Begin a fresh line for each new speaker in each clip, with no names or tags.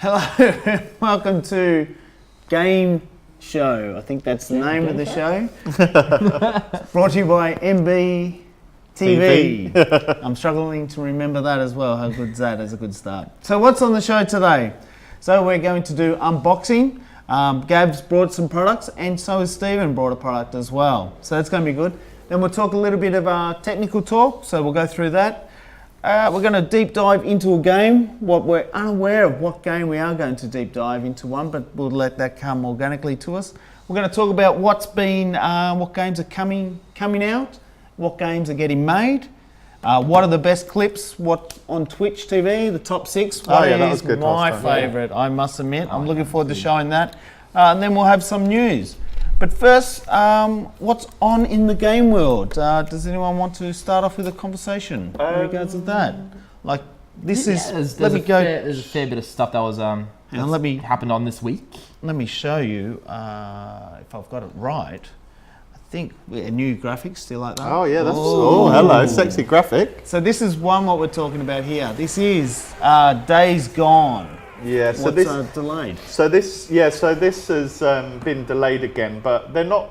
Hello, welcome to Game Show. I think that's the name of the show. Brought to you by NBTVee. I'm struggling to remember that as well. How good's that as a good start? So what's on the show today? So we're going to do unboxing. Gab's brought some products and so has Stephen brought a product as well. So that's going to be good. Then we'll talk a little bit of our technical talk. So we'll go through that. We're going to deep dive into a game. We're unaware of what game we are going to deep dive into one, but we'll let that come organically to us. We're going to talk about what games are coming out, what games are getting made, what are the best clips, what on Twitch TV, the top 6.
That was good.
My favourite, I must admit. I'm looking forward to showing that. And then we'll have some news. But first, what's on in the game world? Does anyone want to start off with a conversation in regards to that? Like, this is...
There's a fair bit of stuff that was happened on this week.
Let me show you, if I've got it right. I think a new graphics, still like that.
Oh yeah, that's hello, sexy graphic.
So this is what we're talking about here. This is Days Gone.
Yeah, so
What's delayed?
So this has been delayed again, but they're not.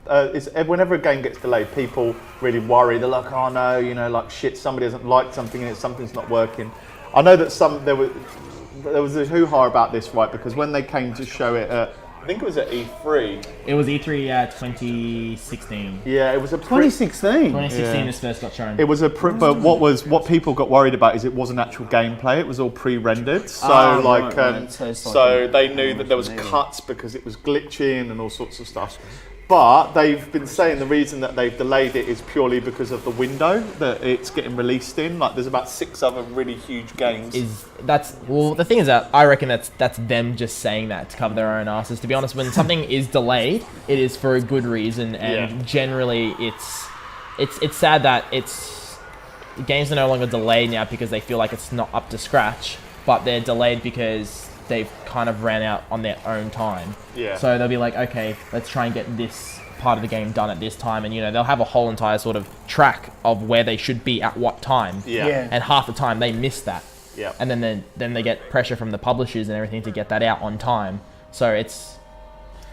Whenever a game gets delayed, people really worry. They're like, oh no, like shit, somebody doesn't like something and something's not working. I know that there was a hoo-ha about this, right? Because when they came to show it at, I think it was at E3.
It was E3 2016.
Yeah, it was a
2016.
2016 this first got shown.
It was but what people got worried about is it wasn't actual gameplay. It was all pre-rendered. So
right.
So they knew that there was cuts because it was glitching and all sorts of stuff. But they've been saying the reason that they've delayed it is purely because of the window that it's getting released in. Like, there's about 6 other really huge games.
The thing is that I reckon that's them just saying that to cover their own asses. To be honest, when something is delayed, it is for a good reason, and generally it's sad that games are no longer delayed now because they feel like it's not up to scratch, but they're delayed because they've kind of ran out on their own time.
Yeah.
So they'll be like, okay, let's try and get this part of the game done at this time, and they'll have a whole entire sort of track of where they should be at what time.
Yeah.
And half the time they miss that.
Yeah.
And then they get pressure from the publishers and everything to get that out on time. So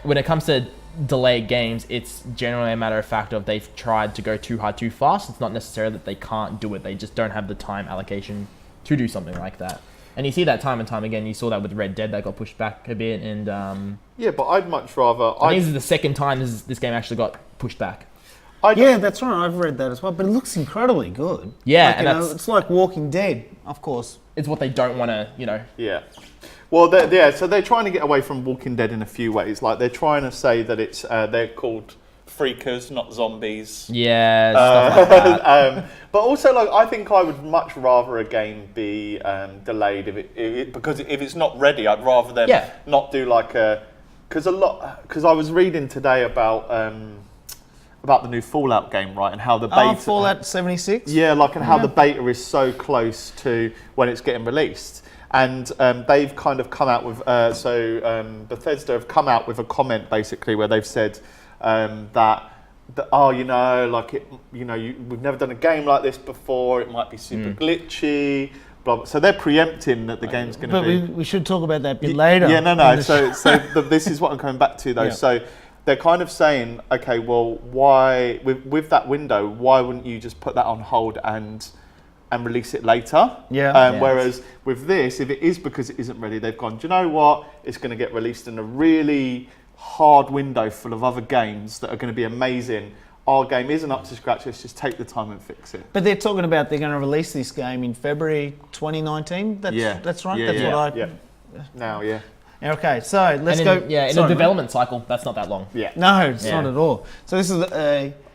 when it comes to delayed games, it's generally a matter of fact of they've tried to go too hard too fast. It's not necessarily that they can't do it. They just don't have the time allocation to do something like that. And you see that time and time again. You saw that with Red Dead, that got pushed back a bit. And
yeah, but I'd much rather...
I think this is the second time this game actually got pushed back.
Yeah, that's right. I've read that as well. But it looks incredibly good.
Yeah,
it's like Walking Dead, of course.
It's what they don't want to,
Yeah. Well, so they're trying to get away from Walking Dead in a few ways. Like, they're trying to say that it's they're called freakers, not zombies.
Yeah, stuff like that.
But also, like, I think I would much rather a game be delayed because if it's not ready, I'd rather them not do like because I was reading today about the new Fallout game, right, and how the beta
Fallout 76.
Yeah, and how the beta is so close to when it's getting released. And they've kind of come out with Bethesda have come out with a comment basically where they've said we've never done a game like this before. It might be super glitchy. Blah, blah. So they're preempting that the game's going to be.
But we should talk about that a bit later.
Yeah, no. So this is what I'm coming back to though. Yeah. So they're kind of saying, okay, well, why with that window? Why wouldn't you just put that on hold and release it later?
Yeah.
Whereas with this, if it is because it isn't ready, they've gone, do you know what? It's going to get released in a really hard window full of other games that are going to be amazing. Our game isn't up to scratch. Let's just take the time and fix it.
But they're talking about they're going to release this game in February 2019. That's right.
Now, yeah.
Okay, so let's go.
Yeah, in a development cycle, that's not that long.
Yeah. No, it's not at all. So this is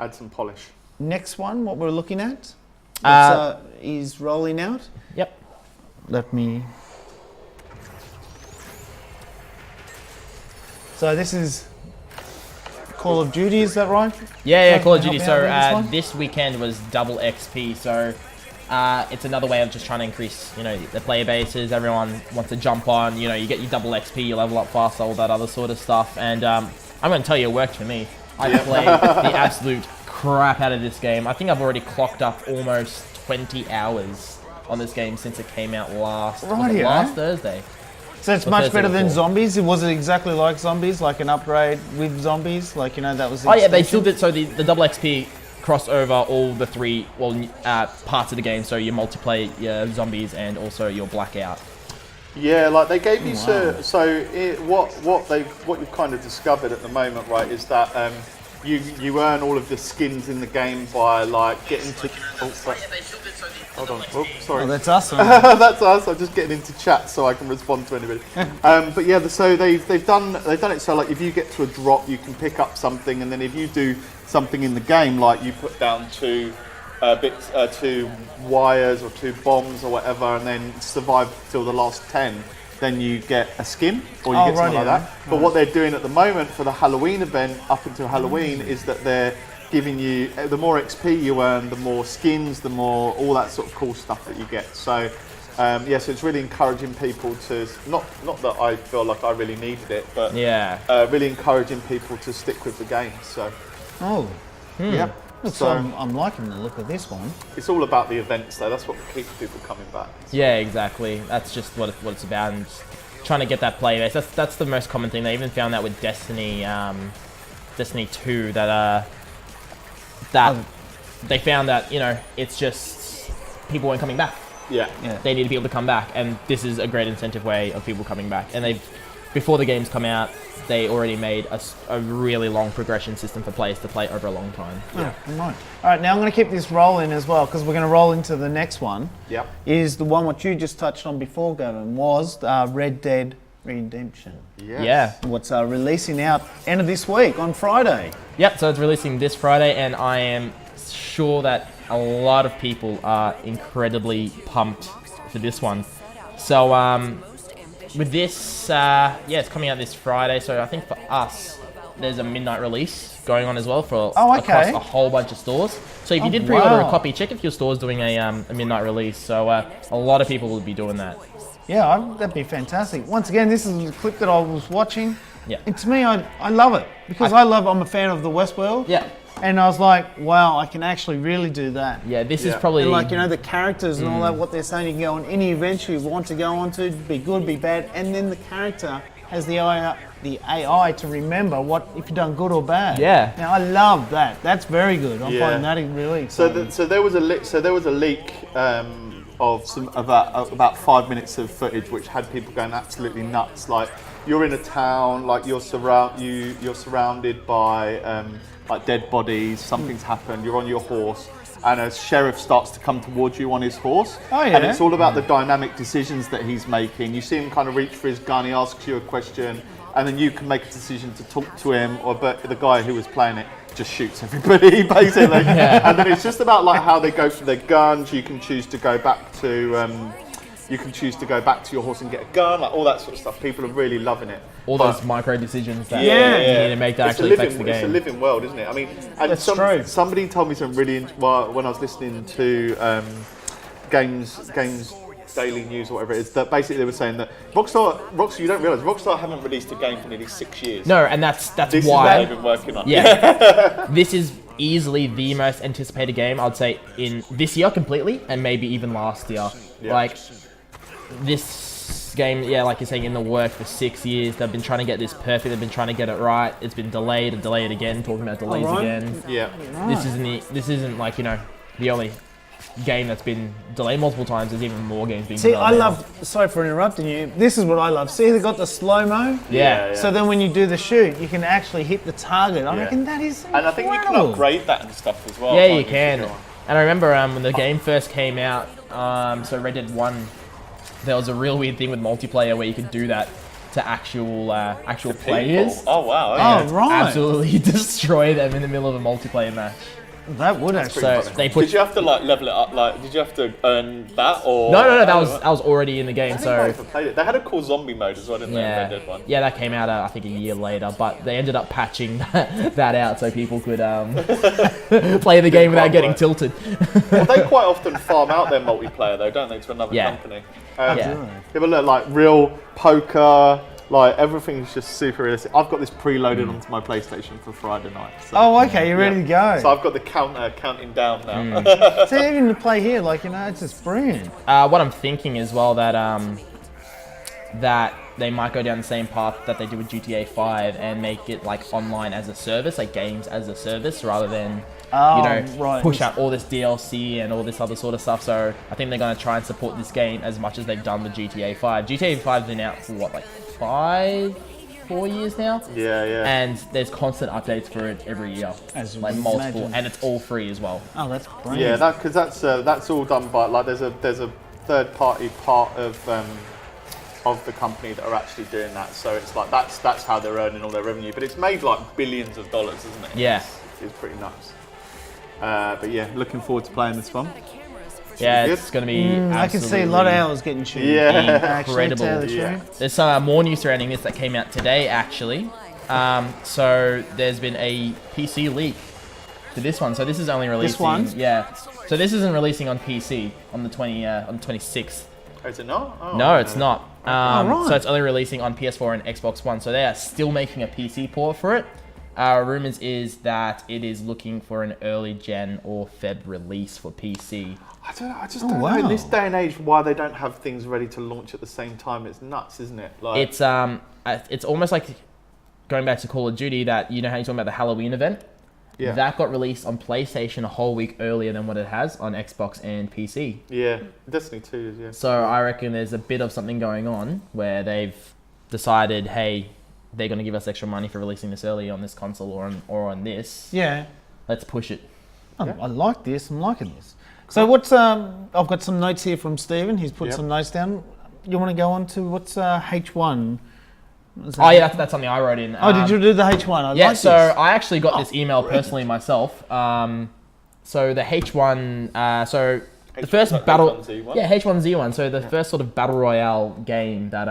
add some polish.
Next one, what we're looking at is rolling out.
Yep.
Let me. So this is Call of Duty, is that right?
Yeah, Call of Duty. So this weekend was double XP. So it's another way of just trying to increase, the player bases. Everyone wants to jump on. You get your double XP, you level up faster, all that other sort of stuff. And I'm going to tell you, it worked for me. I played the absolute crap out of this game. I think I've already clocked up almost 20 hours on this game since it came out last Thursday.
So it's
or
much
Thursday
better than
before.
zombies. Was it exactly like zombies, like an upgrade with zombies? Like, you know, that was. The
Oh yeah, they
extension?
still did. So the double XP crossed over all the three parts of the game. So your multiplayer, your zombies, and also your blackout.
Yeah, like they gave you
Wow.
what you've kind of discovered at the moment, right, is that you earn all of the skins in the game by like getting to. Hold on. Oh, sorry.
Oh, that's us.
That's us. I'm just getting into chat so I can respond to anybody. But yeah, so they've done it so like if you get to a drop, you can pick up something, and then if you do something in the game, like you put down two wires or 2 bombs or whatever, and then survive till the last 10, then you get a skin or you get something like that. But what they're doing at the moment for the Halloween event up until Halloween is that they're giving you the more XP you earn, the more skins, the more all that sort of cool stuff that you get. So so it's really encouraging people to not that I feel like I really needed it, but really encouraging people to stick with the game. So yeah.
So I'm liking the look of this one.
It's all about the events, though. That's what keeps people coming back.
Yeah, exactly. That's just what it's about, and just trying to get that play base. That's the most common thing. They even found that with Destiny 2 that they found that it's just people weren't coming back.
Yeah.
They need to be able to come back, and this is a great incentive way of people coming back. And before the games come out, they already made a really long progression system for players to play over a long time.
Yeah. All right, now I'm going to keep this rolling as well, because we're going to roll into the next one.
Yep.
Is the one what you just touched on before, Gavin, was Red Dead Redemption.
Yes.
Yeah.
What's releasing out end of this week on Friday.
Yep, so it's releasing this Friday, and I am sure that a lot of people are incredibly pumped for this one. So, with this, it's coming out this Friday, so I think for us, there's a midnight release going on as well across a whole bunch of stores. So if you did pre-order a copy, check if your store's doing a midnight release. So a lot of people will be doing that.
Yeah, that'd be fantastic. Once again, this is a clip that I was watching.
Yeah.
And to me, I love it, because I'm a fan of the Westworld.
Yeah.
And I was like, wow, I can actually really do that.
Yeah, this is probably...
And like, the characters and all that, what they're saying, you can go on any adventure you want to go on to, be good, be bad, and then the character has the AI to remember what if you've done good or bad.
Yeah.
Now, I love that. That's very good. I'm finding that really exciting.
So there was a leak of about 5 minutes of footage which had people going absolutely nuts. Like, you're in a town, like you're surrounded by like dead bodies, something's happened, you're on your horse, and a sheriff starts to come towards you on his horse.
Oh, yeah.
And it's all about the dynamic decisions that he's making. You see him kind of reach for his gun, he asks you a question, and then you can make a decision to talk to him, but the guy who was playing it just shoots everybody, basically. And then it's just about like how they go for their guns. You can choose to go back to your horse and get a gun, like all that sort of stuff. People are really loving it.
All those micro decisions that you need to make that
It's
actually affects the game.
It's a living world, isn't it? I mean, and
That's true.
Somebody told me something really when I was listening to Games Daily News or whatever it is, that basically they were saying that Rockstar, you don't realise, Rockstar haven't released a game for nearly 6 years.
No, and that's
This
why...
is what they've been working on.
Yeah. This is easily the most anticipated game, I'd say, in this year completely, and maybe even last year.
Yeah.
Like, this game, like you're saying, in the work for 6 years. They've been trying to get this perfect. They've been trying to get it right. It's been delayed and delayed again. Talking about delays again.
Yeah.
This isn't like the only game that's been delayed multiple times. There's even more games being
See,
delayed.
I love, sorry for interrupting you, this is what I love. See, they got the slow-mo?
Yeah.
So then when you do the shoot, you can actually hit the target. I reckon that is incredible.
And I think you can upgrade that and stuff as well.
Yeah, you can. And I remember when the game first came out, so Red Dead 1, there was a real weird thing with multiplayer where you could do that to actual players.
People. Oh, wow.
Oh, right.
Absolutely destroy them in the middle of a multiplayer match.
That would actually.
So they put.
Did you have to like level it up? Like, did you have to earn that or?
No. That was already in the game.
I think I never played it. They had a cool zombie mode as well, didn't they? Red Dead 1.
Yeah, that came out I think a year later, but they ended up patching that out so people could play the game without getting tilted.
Well, they quite often farm out their multiplayer though, don't they, to another company? But look, like real poker. Like, everything's just super realistic. I've got this preloaded onto my PlayStation for Friday night. So,
okay, you're ready to go.
So I've got the counter counting down now.
So even to play here, like, it's just brilliant.
What I'm thinking as well that they might go down the same path that they did with GTA 5 and make it like online as a service, like games as a service, rather than push out all this DLC and all this other sort of stuff. So I think they're going to try and support this game as much as they've done with GTA 5. GTA 5's been out for what, like 4 years now?
Yeah.
And there's constant updates for it every year, like multiple, and it's all free as well.
Oh, that's brilliant.
Yeah, because that's all done by like there's a third party part of the company that are actually doing that. So it's like that's how they're earning all their revenue. But it's made like billions of dollars, isn't it?
Yeah,
it's pretty nuts. But yeah, looking forward to playing this one.
Yeah, it's going to be
I can see a lot of hours getting shooting.
Yeah,
incredible.
Yeah.
There's some more news surrounding this that came out today, actually. So there's been a PC leak to this one. So this is only releasing.
This one?
Yeah. So this isn't releasing on PC on the 26th.
Is it not? Oh,
no, it's not.
right.
So it's only releasing on PS4 and Xbox One. So they are still making a PC port for it. Rumors is that it is looking for an early gen or Feb release for PC.
I don't know. I just don't know. In this day and age, why they don't have things ready to launch at the same time? It's nuts, isn't it? Like
It's almost like going back to Call of Duty. That, you know how you're talking about the Halloween event.
Yeah.
That got released on PlayStation a whole week earlier than what it has on Xbox and PC.
Yeah, Destiny 2 is, yeah.
So I reckon there's a bit of something going on where they've decided, hey, they're going to give us extra money for releasing this early on this console or on this.
Yeah.
Let's push it.
I like this. I'm liking this. So what's I've got some notes here from Stephen. He's put some notes down. You want to go on to what's H1?
Oh yeah, that's something I wrote in.
Did you do the H1?
Yeah, so I actually got this email personally myself. So the H1, so the first battle,
H1Z1?
yeah, H1Z1. So the first sort of battle royale game that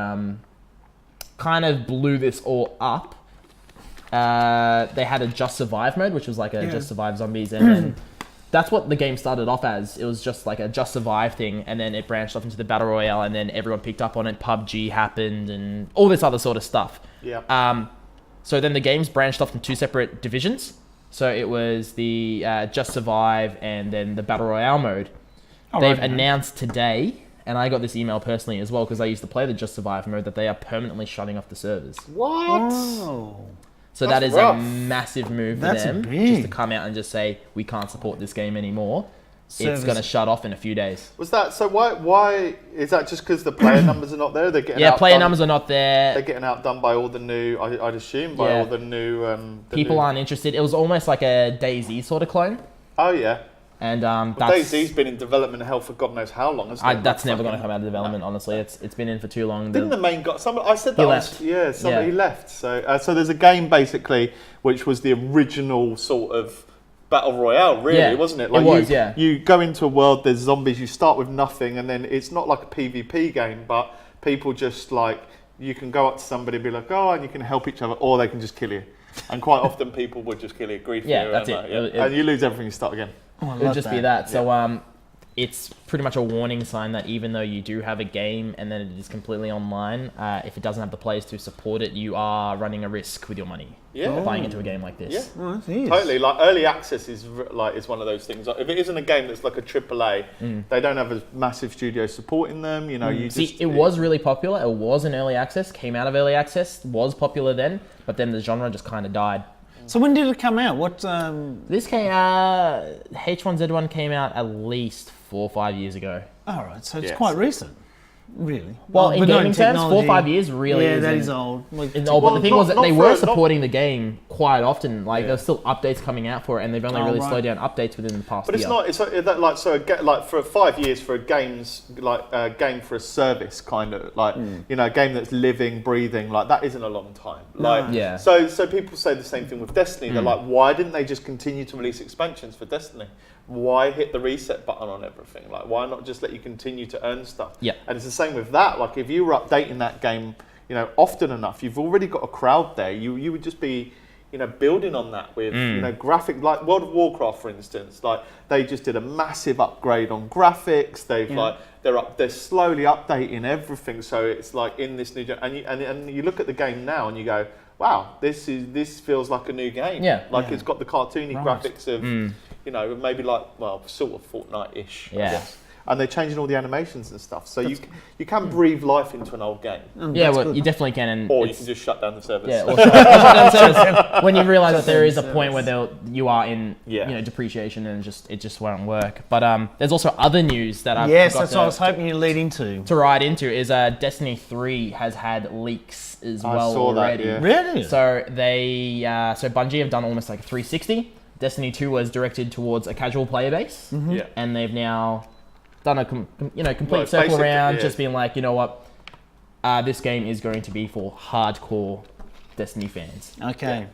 kind of blew this all up. They had a Just Survive mode, which was like a Just Survive zombies, and then that's what the game started off as. It was just like a Just Survive thing, and then it branched off into the Battle Royale, and then everyone picked up on it. PUBG happened, and all this other sort of stuff.
Yeah.
So then the games branched off in two separate divisions. So it was the Just Survive and then the Battle Royale mode. They've announced today, and I got this email personally as well, because I used to play the Just Survive mode, that they are permanently shutting off the servers.
What?
Oh.
So
That's
that is
rough.
a massive move for
That's
them,
big.
just to come out and just say, we can't support this game anymore.
Servers.
It's going to shut off in a few days.
Was that so? Why is that? Just because the player numbers are not there? They're getting
Player
outdone-
numbers are not there.
They're getting outdone by all the new. I'd assume by all the new.
People aren't interested. It was almost like a DayZ sort of clone.
Oh yeah.
And
DayZ's been in development hell for God knows how long. Hasn't it?
that's never going to come out of development. Honestly, it's been in for too long.
Didn't the main guy? I said that.
He left.
Yeah, somebody left. So there's a game basically which was the original sort of battle royale, really, wasn't it? Like
it was.
You go into a world, there's zombies. You start with nothing, and then it's not like a PvP game, but people just like you can go up to somebody and be like, oh, and you can help each other, or they can just kill you. And quite often people would just kill you, grief you.
That's it.
And you lose everything, you start again.
Oh,
It would just be that. So it's pretty much a warning sign that even though you do have a game and then it is completely online, if it doesn't have the players to support it, you are running a risk with your money. Buying into a game like this.
Yeah, totally. Like early access is one of those things. Like, if it isn't a game that's like a AAA, they don't have a massive studio supporting them. You know,
it was really popular. It was in early access. Came out of early access. Was popular then, but then the genre just kind of died.
So when did it come out? What?
This came H1Z1 came out at least 4 or 5 years ago.
All right, so it's quite recent, really.
Well, in gaming terms, 4 or 5 years really
Yeah,
isn't.
that is old.
It's old, but the thing was that they were supporting the game quite often. Like there's still updates coming out for it, and they've only really slowed down updates within the past year.
But it's not. It's like for 5 years for a game's like a game for a service kind of like you know, a game that's living, breathing, like that isn't a long time. Like So people say the same thing with Destiny. They're like, why didn't they just continue to release expansions for Destiny? Why hit the reset button on everything? Like, why not just let you continue to earn stuff?
Yeah.
And it's the same with that. Like, if you were updating that game, you know, often enough, you've already got a crowd there. You would just be, you know, building on that with, you know, graphic, like World of Warcraft, for instance. Like, they just did a massive upgrade on graphics. They've they're slowly updating everything. So it's like in this new, and you look at the game now and you go, wow, this feels like a new game.
Yeah.
Like it's got the cartoony graphics of. You know, maybe like, well, sort of Fortnite-ish, I guess. and they're changing all the animations and stuff. So you can breathe life into an old game.
Yeah, well, you definitely can. And
Or you can just shut down the servers.
Yeah, or shut down the servers when you realise that there is a point where you are in depreciation and it just won't work. But there's also other news that I've
Yes, that's what I was hoping you'd lead into.
To ride into is Destiny 3 has had leaks as well
I saw
already.
that,
Really?
So so Bungie have done almost like a 360. Destiny 2 was directed towards a casual player base, and they've now done a complete circle around, just being like, you know what, this game is going to be for hardcore Destiny fans.
Okay.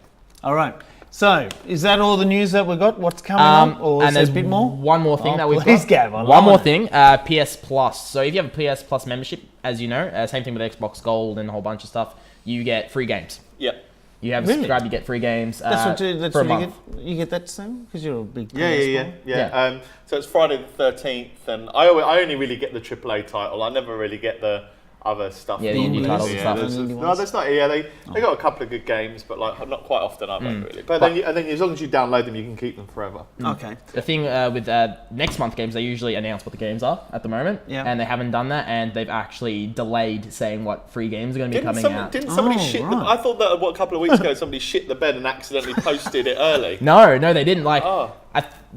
All right. So, is that all the news that we got? What's coming up? Or
and
is there
there's
a bit more?
one more thing that we've
please,
got.
Gav,
One more thing, PS Plus. So if you have a PS Plus membership, as you know, same thing with Xbox Gold and a whole bunch of stuff, you get free games.
Yep.
You have
Really?
subscribed, you get free games
That's
for a
what
month.
you get that same? Because you're a big
Yeah.
Yeah.
So it's Friday the 13th, and I only really get the AAA title. I never really get the other stuff.
Yeah, the indie titles and stuff.
No, that's not. Yeah, they got a couple of good games, but like not quite often. I don't really. But then as long as you download them, you can keep them forever.
Okay.
The thing with next month games, they usually announce what the games are at the moment, and they haven't done that, and they've actually delayed saying what free games are going to be coming out.
Didn't somebody shit the I thought that a couple of weeks ago somebody shit the bed and accidentally posted it early.
No, they didn't. Like,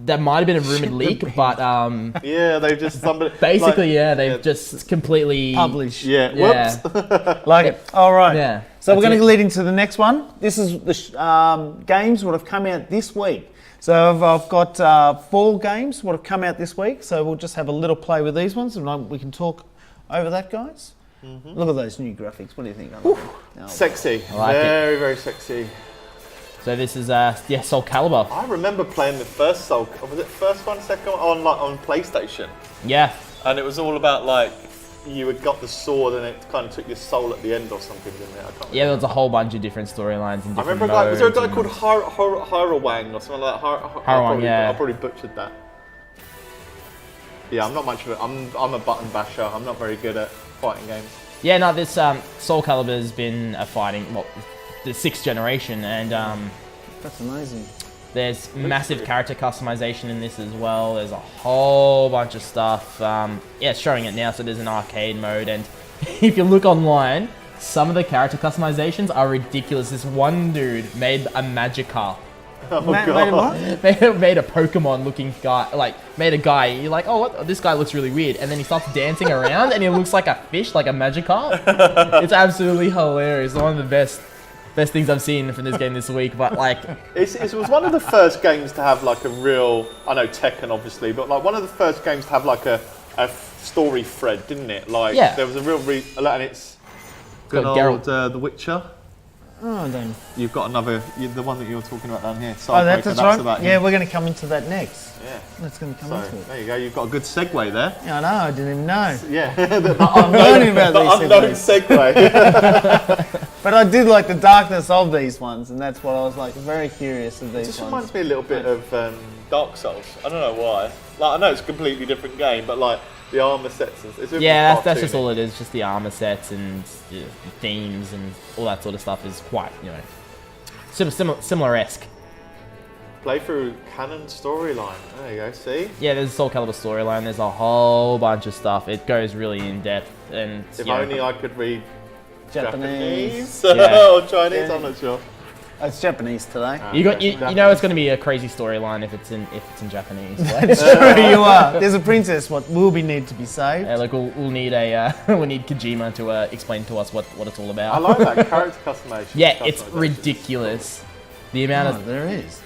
that might have been a rumored leak, but
yeah, they've just somebody
basically, they've just completely
published.
Yeah, whoops.
Like it. All right.
Yeah.
So we're going to lead into the next one. This is the games that have come out this week. So I've got 4 games that have come out this week. So we'll just have a little play with these ones, and we can talk over that, guys. Look at those new graphics. What do you think?
Sexy,
like
very, very sexy.
So this is Soul Calibur.
I remember playing the first Soul. Was it first one, second one on PlayStation?
Yeah.
And it was all about like you had got the sword and it kind of took your soul at the end or something, didn't it? I can't
Yeah, there was a whole bunch of different storylines and
I
different
remember was there a guy
modes
called Harawang or something like that?
Harawang, yeah.
I probably butchered that. Yeah, I'm not much of a. I'm a button basher. I'm not very good at fighting games.
Yeah, no, this Soul Calibur has been a fighting, the 6th generation, and
That's amazing.
there's massive character customization in this as well. There's a whole bunch of stuff. It's showing it now, so there's an arcade mode, and if you look online, some of the character customizations are ridiculous. This one dude made a Magikarp.
Oh god!
Made a Pokemon-looking guy, made a guy. You're like, oh, what? This guy looks really weird, and then he starts dancing around, and he looks like a fish, like a Magikarp. It's absolutely hilarious. One of the best things I've seen from this game this week. But
it was one of the first games to have like a real. I know Tekken obviously, but like one of the first games to have like a story thread, didn't it? Like there was a real and it's good old The Witcher.
Oh, then.
You've got the one that you're talking about down here.
That's right. Yeah, we're going to come into that next.
Yeah.
That's going to come into it.
There you go. You've got a good segue there.
Yeah, I know. I didn't even know.
Yeah.
I'm learning about
the
these
unknown segue.
But I did like the darkness of these ones, and that's what I was like very curious of these ones.
It just reminds me a little bit of Dark Souls. I don't know why. Like I know it's a completely different game, but like the armor sets.
That's just all it is. Just the armor sets and the themes and all that sort of stuff is quite similar-esque.
Playthrough canon storyline. There you go. See.
Yeah, there's a Soul Calibur storyline. There's a whole bunch of stuff. It goes really in depth, and
if only I could read
Japanese.
or Chinese. Yeah. I'm not sure.
It's Japanese today.
You know it's going to be a crazy storyline if it's in Japanese.
That's true. You are. There's a princess. What will be need to be saved?
Yeah, we'll need we need Kojima to explain to us what it's all about.
I like that character customization.
Yeah, it's ridiculous. The amount of
there is.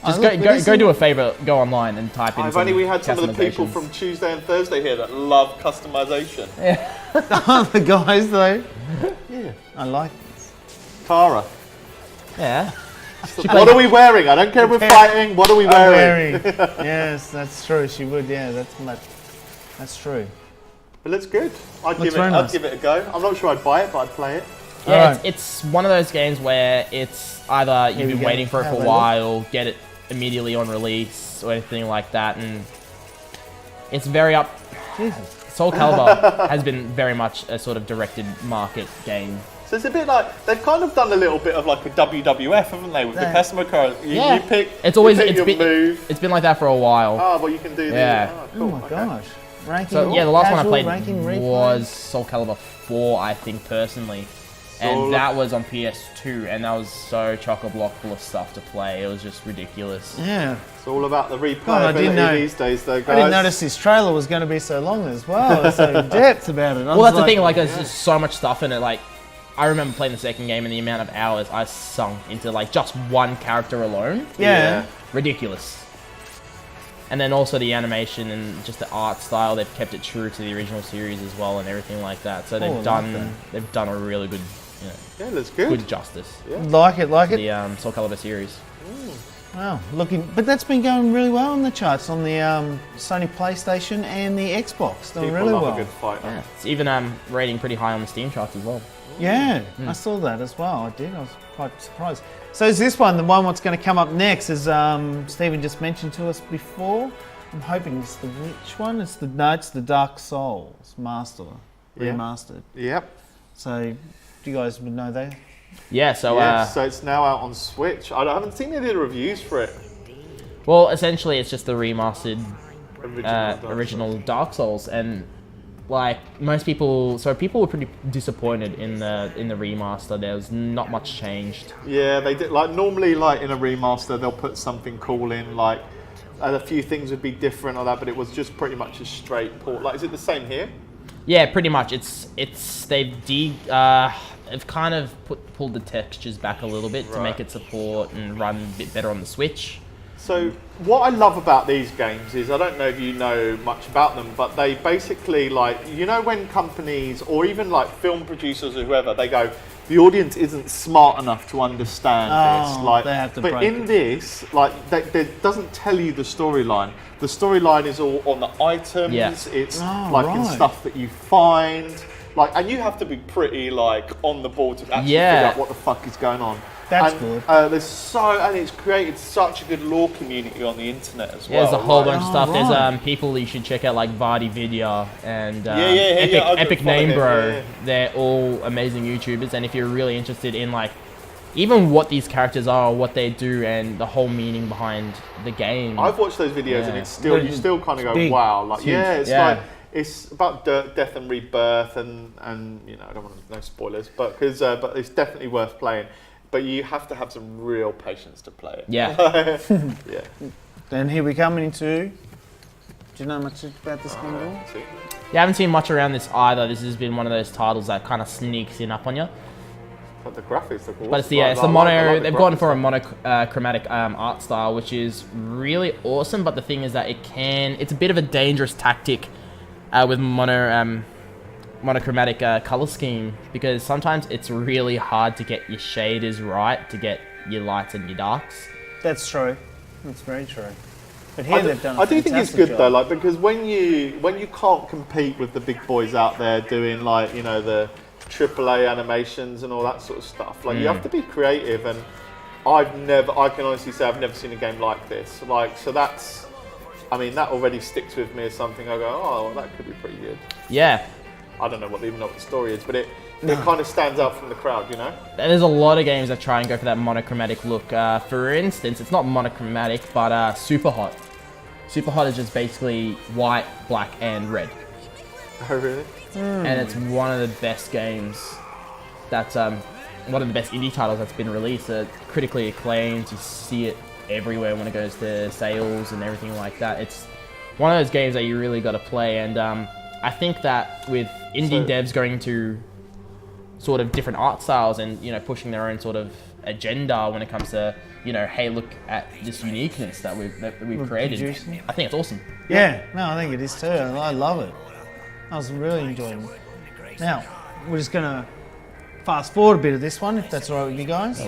Just go do a favour. Go online and type in.
If only we had some of the people from Tuesday and Thursday here that love customization.
Yeah.
The guys though. Yeah, I like this.
Tara.
Yeah.
What are we wearing? I don't care if we're fighting. What are we wearing?
Yes, that's true. She would. Yeah, that's true.
It looks good. I'd give it a go. I'm not sure I'd buy it, but I'd play it.
Yeah, it's one of those games where it's either you've been waiting for it for a while, get it immediately on release, or anything like that, and it's very up.
Jesus.
Soul Calibur has been very much a sort of directed market game.
So it's a bit like they've kind of done a little bit of like a WWF, haven't they? With the customer card, you pick.
It's always
you pick your move.
It's been like that for a while.
Oh, well, you can do that.
Yeah.
Oh, cool.
Oh my gosh. ranking?
So yeah, the last one I
casual,
played
ranking, replay?
was Soul Calibur 4, I think personally, and that was on PS2, and that was so chock-a-block full of stuff to play. It was just ridiculous.
Yeah.
It's all about the replayability these days, though, guys.
I didn't notice this trailer was going to be so long as well. There's so in depth about it.
Well, that's the thing. Like, there's just so much stuff in it. Like, I remember playing the second game and the amount of hours I sunk into like just one character alone.
Yeah.
Ridiculous. And then also the animation and just the art style, they've kept it true to the original series as well and everything like that. So they've done a really good,
Yeah, that's good.
good justice.
Yeah. Like it.
The Soul Calibur series.
Wow, but that's been going really well on the charts on the Sony PlayStation and the Xbox. Doing really
love
well.
a good fighter.
Yeah, it's even rating pretty high on the Steam charts as well.
Yeah, I saw that as well. I did. I was quite surprised. So is this one, the one what's going to come up next, as Stephen just mentioned to us before. I'm hoping it's the which one? It's the Dark Souls remastered.
Yep.
So do you guys would know that?
Yeah, so
so it's now out on Switch. I haven't seen any of the reviews for it.
well, essentially it's just the remastered
Original
Dark Souls, and like most people, so people were pretty disappointed in the remaster. There was not much changed.
Yeah, they did. Like normally, like in a remaster, they'll put something cool in, like a few things would be different or that, but it was just pretty much a straight port. Like, is it the same here?
Yeah, pretty much. They've kind of pulled the textures back a little bit to make it support and run a bit better on the Switch.
So what I love about these games is, I don't know if you know much about them, but they basically, like, you know, when companies or even like film producers or whoever, they go, the audience isn't smart enough to understand this. Like,
they have to
but
break
in this, like, it doesn't tell you the storyline. The storyline is all on the items.
Yeah.
It's in stuff that you find. Like, and you have to be pretty like on the ball to actually figure out what the fuck is going on.
That's
good.
good.
And it's created such a good lore community on the internet as well.
Yeah, there's a whole bunch of stuff.
right.
There's people you should check out, like Vardy Vidya and
I
Epic
follow
Name
him,
Bro.
yeah.
They're all amazing YouTubers, and if you're really interested in like even what these characters are, what they do, and the whole meaning behind the game.
I've watched those videos and it's still, you still kind of go,
big.
wow, like,
Huge.
it's like, it's about death and rebirth, and you know, I don't want to, no spoilers, but it's definitely worth playing. But you have to have some real patience to play it.
Yeah.
Yeah.
Then here we come into. Do you know much about this game at all?
See?
Yeah, I haven't seen much around this either. This has been one of those titles that kind of sneaks in up on you.
But the graphics look awesome.
But it's the mono. They've gone for a monochromatic art style, which is really awesome. But the thing is that it's a bit of a dangerous tactic with monochromatic color scheme, because sometimes it's really hard to get your shaders right, to get your lights and your darks.
That's true. That's very true. But here they've done.
I do think it's good though, like, because when you can't compete with the big boys out there doing, like, you know, the AAA animations and all that sort of stuff, like, you have to be creative, and I can honestly say I've never seen a game like this. Like, so that's, I mean, that already sticks with me as something I go, oh, well, that could be pretty good.
Yeah.
I don't know even know what the story is, but it kind of stands out from the crowd, you know?
And there's a lot of games that try and go for that monochromatic look. For instance, it's not monochromatic, but Super Hot. Super Hot is just basically white, black, and red.
Oh, really?
And it's one of the best games. That's one of the best indie titles that's been released. Critically acclaimed. You see it everywhere when it goes to sales and everything like that. It's one of those games that you really got to play, and I think that with indie devs going to sort of different art styles and, you know, pushing their own sort of agenda when it comes to, you know, hey, look at this uniqueness that we've created.
Producing.
I think it's awesome.
Yeah, no, I think it is too. I love it. I was really enjoying it. Now, we're just going to fast forward a bit of this one, if that's all right with you guys.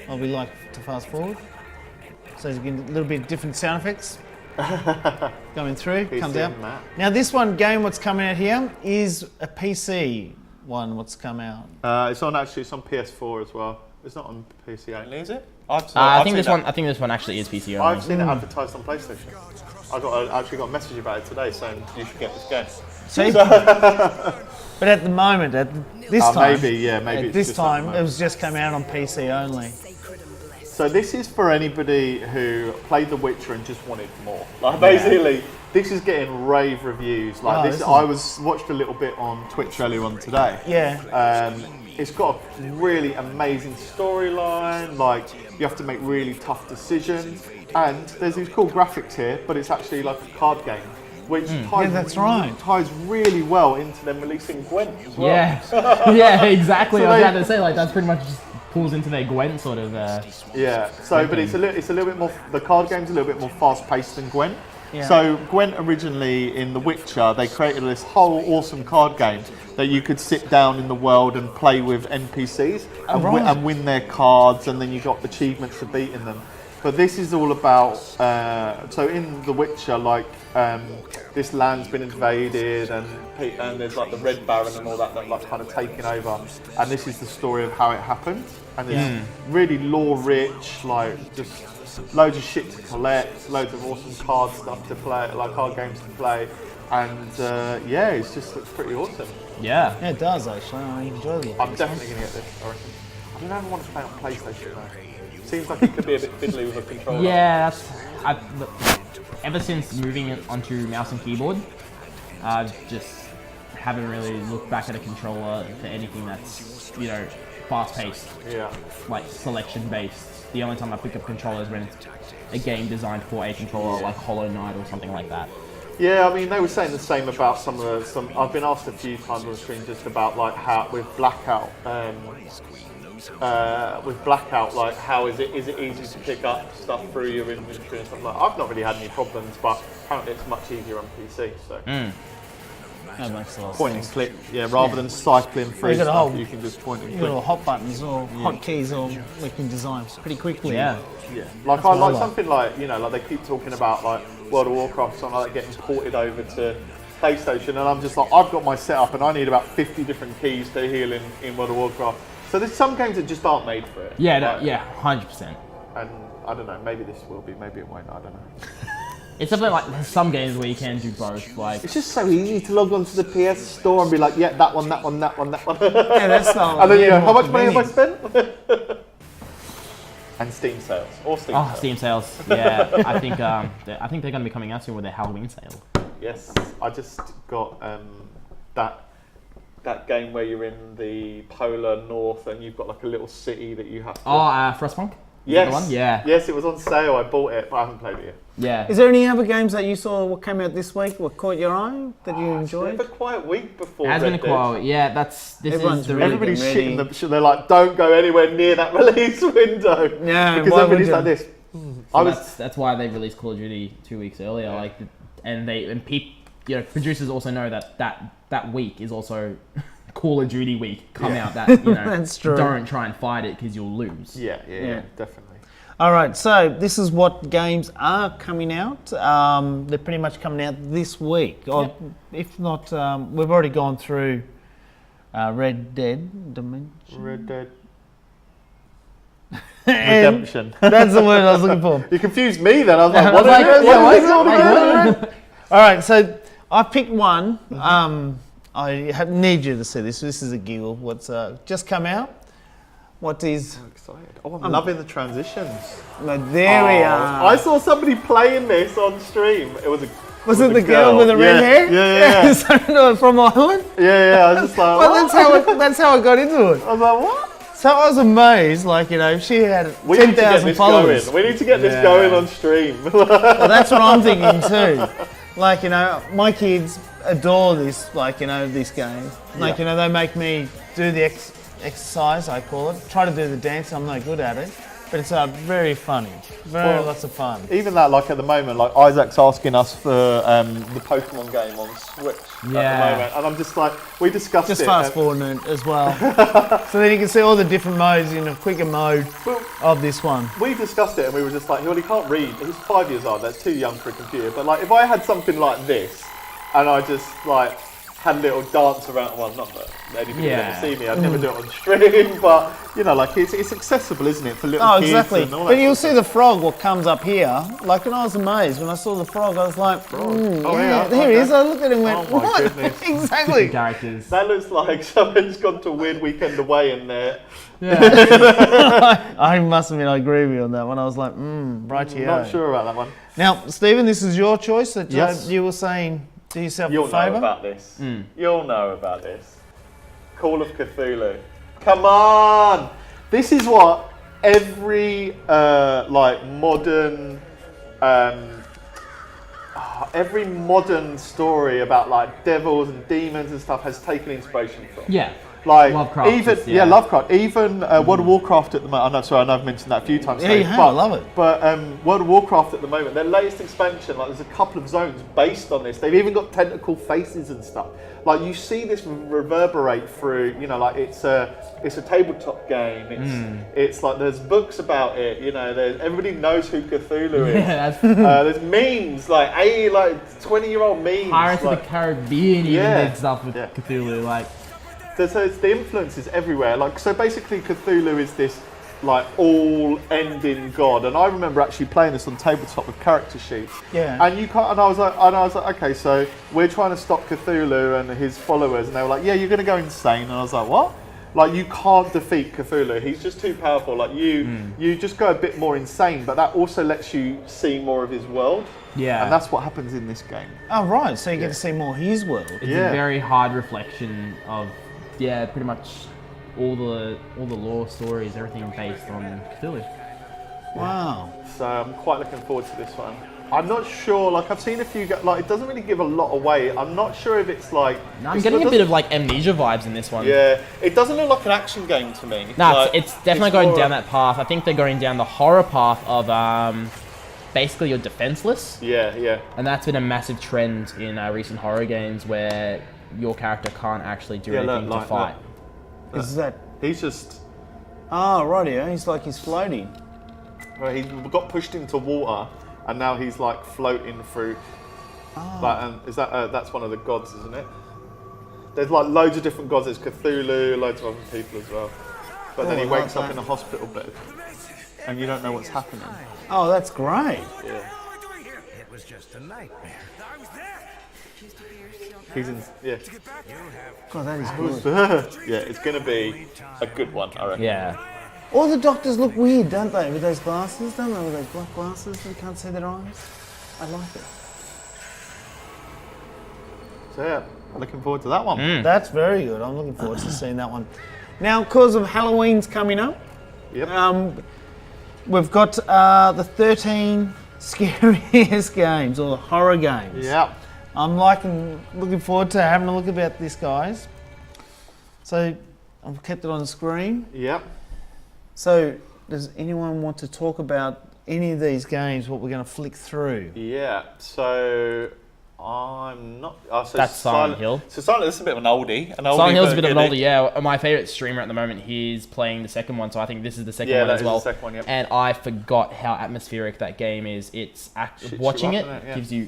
I'll be like to fast forward. So you get a little bit different sound effects. Coming through, comes out. Now this game what's coming out here is a PC one, what's come out.
It's on PS4 as well. It's not on PC only, is it?
I think this one actually is PC only.
I've seen it advertised on PlayStation. I actually got a message about it today saying you should get this game.
See? But at the moment, at this time,
maybe
at this time, it was just come out on PC only.
So this is for anybody who played The Witcher and just wanted more. Like, basically, This is getting rave reviews. Like
Oh,
this,
this
I watched a little bit on Twitch earlier on today.
Yeah.
It's got a really amazing storyline. Like you have to make really tough decisions, and there's these cool graphics here, but it's actually like a card game, which ties really well into them releasing Gwent as well.
Yeah, yeah, exactly.
So
I was
they-
about to say, like, that's pretty much just pulls into their Gwent sort of.
Yeah. So, but it's a little bit more. The card game's a little bit more fast-paced than Gwent.
Yeah.
So Gwent originally in The Witcher, they created this whole awesome card game that you could sit down in the world and play with NPCs and win their cards, and then you got achievements for beating them. But this is all about, so in The Witcher, like, this land's been invaded and there's like the Red Baron and all that like kind of taking over. And this is the story of how it happened. And it's really lore-rich, like just loads of shit to collect, loads of awesome card stuff to play, like card games to play. And yeah, it's pretty awesome.
Yeah.
Yeah, it does actually. I enjoy it.
I'm definitely going to get this, I reckon. I don't ever want to play on PlayStation though. Seems like it could be a bit fiddly with a controller.
Yeah, ever since moving it onto mouse and keyboard, I just haven't really looked back at a controller for anything that's, you know, fast-paced,
Yeah.
like selection-based. The only time I pick up controllers when it's a game designed for a controller, like Hollow Knight or something like that.
Yeah, I mean, they were saying the same about some. I've been asked a few times on stream just about like how with Blackout, like how is it easy to pick up stuff through your inventory and stuff like that? I've not really had any problems, but apparently it's much easier on PC. So
That makes a lot of
point and
sense.
click, rather than cycling through
You got a
stuff,
whole-
you can just point and
You got
click.
all hot buttons or hotkeys, or we can design pretty quickly.
Yeah.
Yeah, like
what I
I like
like.
something like like they keep talking about like World of Warcraft, something like that getting ported over to PlayStation, and I'm just like, I've got my setup and I need about 50 different keys to heal in World of Warcraft. So there's some games that just aren't made for it.
Yeah, no,
Like,
yeah, 100%.
And I don't know, maybe this will be, maybe it won't. I don't know.
It's something like there's some games where you can do both. Like,
It's just so easy to log onto the PS Store and be like, yeah, that one, that one, that one, that one.
Yeah, that's not.
And then you go,
yeah,
how
more
much money have I
convenient.
spent? And Steam sales, or Steam sales.
Steam sales. Yeah, I think they're going to be coming out soon with their Halloween sale.
Yes, I just got that game where you're in the polar north and you've got like a little city that you have to.
Frostpunk? Is that the one? Yeah.
Yes, it was on sale. I bought it, but I haven't played it yet.
Yeah.
Is there any other games that you saw what came out this week, what caught your eye that you
It's been
enjoyed?
a quiet week before.
It has
Red
been a
Dead.
quote. Yeah, this
Everyone's
is the
really-
really
Everybody's
Ready.
shitting the. They're like, don't go anywhere near that release window.
Yeah,
because
why would
everybody's
you?
like this.
that's why they released Call of Duty 2 weeks earlier. Like, producers also know that week is also Call of Duty week. Come out that
That's true.
Don't try and fight it because you'll lose.
Yeah,
Yeah.
definitely.
All right, so this is what games are coming out. They're pretty much coming out this week. Or if not, we've already gone through Red Dead Dimension.
Red Dead
And
Redemption.
that's the word I was looking for.
You confused me then. I was like,
I
what
was
is
like,
it?
yeah,
What is it
what?
all
Like,
together?
All right, so I picked one. Need you to see this. This is a giggle. What's just come out? What is?
I'm excited. Oh, I'm loving the transitions.
No, there we are.
I saw somebody playing this on stream. It was a.
Was it the girl with the red hair?
Yeah.
So, from Ireland.
Yeah. I was just like,
Well,
what?
that's how I got into it.
I was like, what?
So I was amazed, she had
We need to get
10,000
this
followers.
going. We need to get this
Yeah.
going on stream.
Well, that's what I'm thinking too. My kids adore this, this game. They make me do the exercise, I call it. Try to do the dance, I'm no good at it. But it's very funny. Lots of fun.
Even that, at the moment, Isaac's asking us for the Pokemon game on Switch at the moment. And I'm just like, we discussed
Just
it.
fast forwarding it as well. So then you can see all the different modes in a quicker mode of this one.
We discussed it and we were just like, well, he can't read. He's 5 years old. That's too young for a computer. But if I had something like this, and I just had a little dance around. Well, not that anybody would ever see me. I'd never do it on stream, but you know, like it's accessible, isn't it, for little kids?
Exactly.
And all
But
that
you'll
sort
see the frog, what comes up here. Like, and I was amazed when I saw the frog. I was like,
yeah,
there he is. I looked at him and went,
Oh my
what?
goodness.
Exactly.
Characters.
That looks like someone's gone to a weird weekend away in there.
I must admit, I agree with you on that one. I was like, right here.
Not sure about that one.
Now, Stephen, this is your choice that
Yes.
you were saying, do yourself
You'll
a favour.
know about this. You'll know about this. Call of Cthulhu. Come on! This is what every modern story about like devils and demons and stuff has taken inspiration from.
Yeah.
Like
Lovecraft,
even
yeah.
Lovecraft, even World of Warcraft at the moment. I know I've mentioned that a few times.
Yeah, you have, I love it.
But World of Warcraft at the moment, their latest expansion, like there's a couple of zones based on this. They've even got tentacle faces and stuff. Like you see this reverberate through. You know, like it's a tabletop game. It's like there's books about it. You know, everybody knows who Cthulhu is.
Yeah, that's
There's memes like 20-year-old memes.
Pirates
like,
of the Caribbean even
Yeah.
did stuff with
Yeah.
Cthulhu. Like,
So it's the influence is everywhere. Like so, basically, Cthulhu is this like all-ending god. And I remember actually playing this on tabletop with character sheets.
Yeah.
And you can't. And I was like, okay, so we're trying to stop Cthulhu and his followers, and they were like, yeah, you're going to go insane. And I was like, what? Like you can't defeat Cthulhu. He's just too powerful. Like you just go a bit more insane. But that also lets you see more of his world.
yeah.
And that's what happens in this game.
Oh, right. So you get to see more of his world.
It's
Yeah.
a very hard reflection of, pretty much all the lore stories, everything based on Cthulhu.
Wow.
So I'm quite looking forward to this one. I'm not sure, like I've seen a few, like it doesn't really give a lot away. I'm not sure if it's like...
I'm getting a bit of like Amnesia vibes in this one.
Yeah, it doesn't look like an action game to me.
No,
Like,
it's definitely going
more-
down that path. I think they're going down the horror path of basically you're defenseless.
Yeah, yeah.
And that's been a massive trend in recent horror games where your character can't actually do anything to fight.
Is that...
He's just...
Oh, rightio. He's like he's floating.
Well, he got pushed into water and now he's like floating through... is that that's one of the gods, isn't it? There's like loads of different gods. There's Cthulhu, loads of other people as well. But then he
I like
wakes up
that.
in a hospital bed and you don't know what's happening.
Oh, that's great.
Yeah.
It was just a nightmare. I was there.
He's in... Yeah.
God, that is good.
Yeah, it's going to be a good one, I reckon.
Yeah.
All the doctors look weird, don't they? With those glasses, don't they? With those black glasses, you can't see their eyes. I like it.
So yeah, looking forward to that one.
That's very good. I'm looking forward to seeing that one. Now, because of Halloween's coming up,
Yep.
we've got the 13 scariest games or horror games.
Yeah.
I'm looking forward to having a look about this, guys. So I've kept it on the screen.
Yep.
So does anyone want to talk about any of these games, what we're going to flick through?
Yeah. So I'm not. So
That's Silent Hill.
So Silent. This is a bit of an oldie.
Silent Hill's a bit of an
goodie.
older, yeah. My favourite streamer at the moment, he's playing the second one, so I think this is the second
Yeah,
one
that
as
is
well.
the second one, yep.
And I forgot how atmospheric that game is. It's
Shits you
watching
up,
it
innit? Yeah.
gives you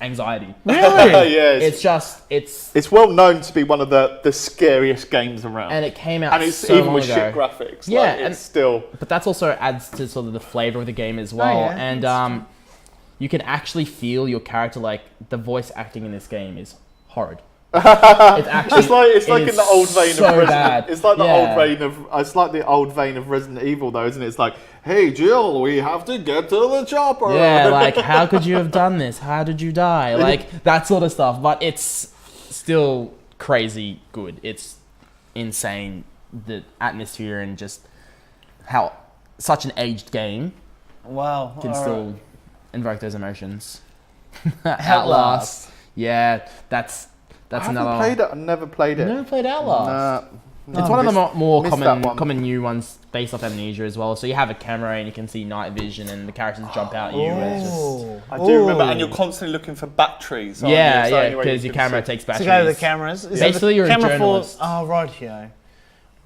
anxiety.
Really?
Yeah.
It's
well known to be one of the scariest games around.
and it came out
And it's
so
even
long
with
ago.
shit graphics.
Yeah,
Like,
and-
it's still.
But that's also adds to sort of the flavour of the game as well.
yeah,
And you can actually feel your character, like the voice acting in this game is horrid. It's actually
It's like
it
in the
is
old vein
so
of Resident.
bad.
It's like the
Yeah.
old vein of. It's like the old vein of Resident Evil, though, isn't it? It's like, hey Jill, we have to get to the chopper.
Yeah, like how could you have done this? How did you die? Like that sort of stuff. But it's still crazy good. It's insane, the atmosphere and just how such an aged game
Wow.
can
all
still
right.
invoke those emotions.
Outlast.
Yeah, that's
I haven't
another.
played it. I've never played it.
Never played Outlast.
Nah.
It's one of the more
missed that one.
common new ones based off Amnesia as well. So you have a camera and you can see night vision and the characters jump out at you. It's just,
Oh.
I do remember, and
Ooh.
you're constantly looking for batteries. aren't
yeah,
you? So
yeah,
anyway,
because
you
your
can
camera
see-
takes
To
batteries.
go to the cameras. Is
Basically,
that
you're
the
a
camera
journalist.
Oh, right here.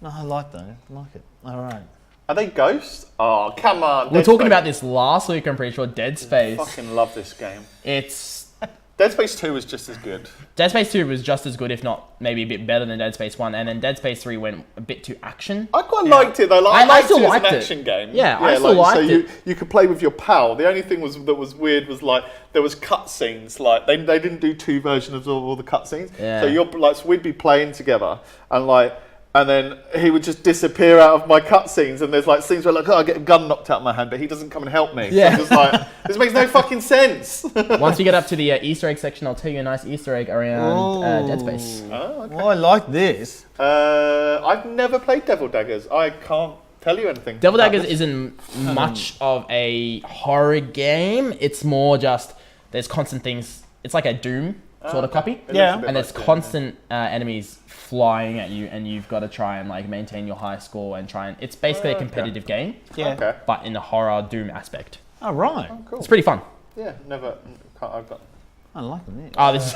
No, I like that. I like it. All right.
Are they ghosts? Oh, come on.
We were
Dead
talking
Space.
about this last week, I'm pretty sure. Dead Space.
Fucking love this game.
It's
Dead Space 2 was just as good.
Dead Space 2 was just as good, if not maybe a bit better than Dead Space 1, and then Dead Space 3 went a bit too action.
I quite liked it though. Like, I
still
liked it
liked
as an
it.
action game.
Yeah, I still liked it.
You could play with your pal. The only thing that was weird was like there was cutscenes. Like they didn't do 2 versions of all the cutscenes.
Yeah.
So we'd be playing together and then he would just disappear out of my cutscenes, and there's like scenes where like, I get a gun knocked out of my hand, but he doesn't come and help me.
Yeah.
So I'm just like, this makes no fucking sense.
Once we get up to the Easter egg section, I'll tell you a nice Easter egg around Dead Space.
Oh, okay.
Oh, I like this.
I've never played Devil Daggers. I can't tell you anything.
Devil
about
Daggers
this.
isn't much of a horror game. It's more just there's constant things. It's like a Doom sort of copy.
It
Yeah.
looks a bit
And there's
like Doom,
constant enemies flying at you, and you've got to try and like maintain your high score and try and. It's basically a competitive game,
Yeah.
Okay.
but in the horror Doom aspect.
Oh, right.
Cool.
It's pretty fun.
Yeah, never. I've got.
I like this.
Oh, this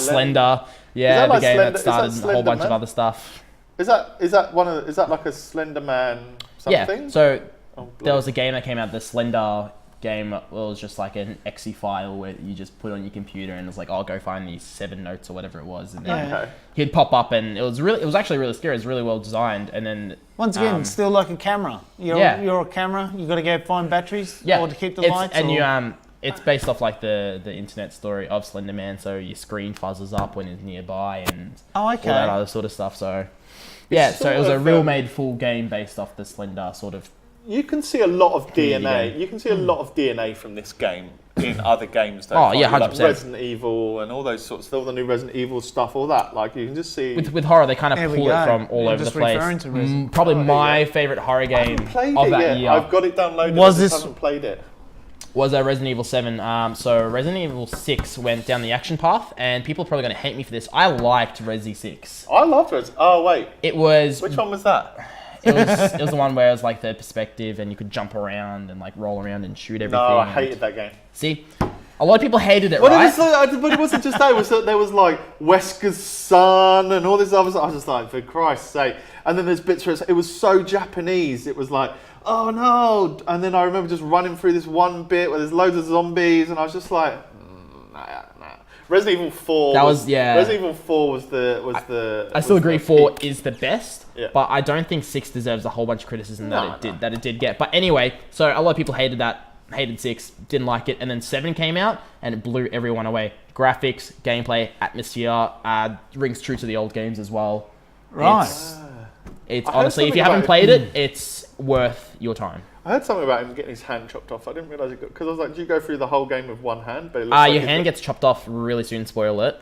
is Slender. Yeah,
that
the
like
game
Slender-
that
is that
started a whole
Slender
bunch of
Man?
other stuff.
Is that like a Slender Man something?
Yeah. So
Oh,
there was a game that came out, the Slender game. It was just like an exe file where you just put on your computer, and it's like, I'll go find these 7 notes or whatever it was, and then
Okay.
he'd pop up, and it was actually really scary. It was really well designed, and then
Once again, it's still like a camera. You're a camera. You got to go find batteries or to keep the lights.
and
or...
it's based off like the internet story of Slender Man, so your screen fuzzes up when it's nearby and
Oh, okay.
all that other sort of stuff. So yeah, so it was a
sort of,
real made full game based off the Slender sort of.
You can see a lot of
Community
DNA.
game.
You can see a lot of DNA from this game in other games. Though,
Oh,
can't
yeah,
you? Like
100%.
Resident Evil and all those sorts. All the new Resident Evil stuff. All that. Like you can just see.
With horror, they kind of
There we
pull it
go.
from all
You're
over the
just
place.
referring to Resident-
Probably
Oh, there
my
you go.
favorite horror
I
game
haven't played
of
it
that
yet.
year
I've got it downloaded.
Was
I just
this-
haven't played it.
was Resident Evil 7. So Resident Evil 6 went down the action path, and people are probably going to hate me for this. I liked Resi 6.
I loved it. Oh wait,
It was
which one was that?
it was the one where it was like the perspective, and you could jump around and like roll around and shoot everything.
No, I
and-
hated that game.
See, a lot of people hated it,
But
right?
but it wasn't just that. It was that there was like Wesker's son and all this other stuff. I was just like, for Christ's sake. And then there's bits where it was so Japanese. It was like, oh no. And then I remember just running through this one bit where there's loads of zombies, and I was just like, nah. Resident Evil 4. Resident Evil 4 was the.
I still agree. 4 is the best,
Yeah.
but I don't think 6 deserves a whole bunch of criticism
No,
that it did get. But anyway, so a lot of people hated 6, didn't like it, and then 7 came out and it blew everyone away. Graphics, gameplay, atmosphere, rings true to the old games as well.
Right.
It's
I heard
honestly, if
something
you haven't
about
played it, it's worth your time.
I heard something about him getting his hand chopped off. I didn't realise it because I was like, do you go through the whole game with one hand? But it looks like
Your
he's
hand
got-
gets chopped off really soon. Spoiler alert.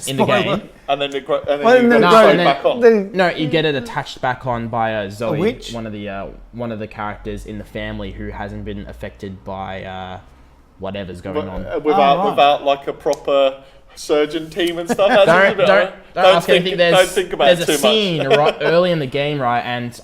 In the game.
and then you
Well,
got
then
it
go-
straight back on.
Then-
No, you get it attached back on by Zoe,
witch?
one of the characters in the family who hasn't been affected by whatever's going on.
Without like a proper surgeon team and stuff.
Don't ask anything.
Don't think about
there's
it too
a scene
much.
right early in the game, right? And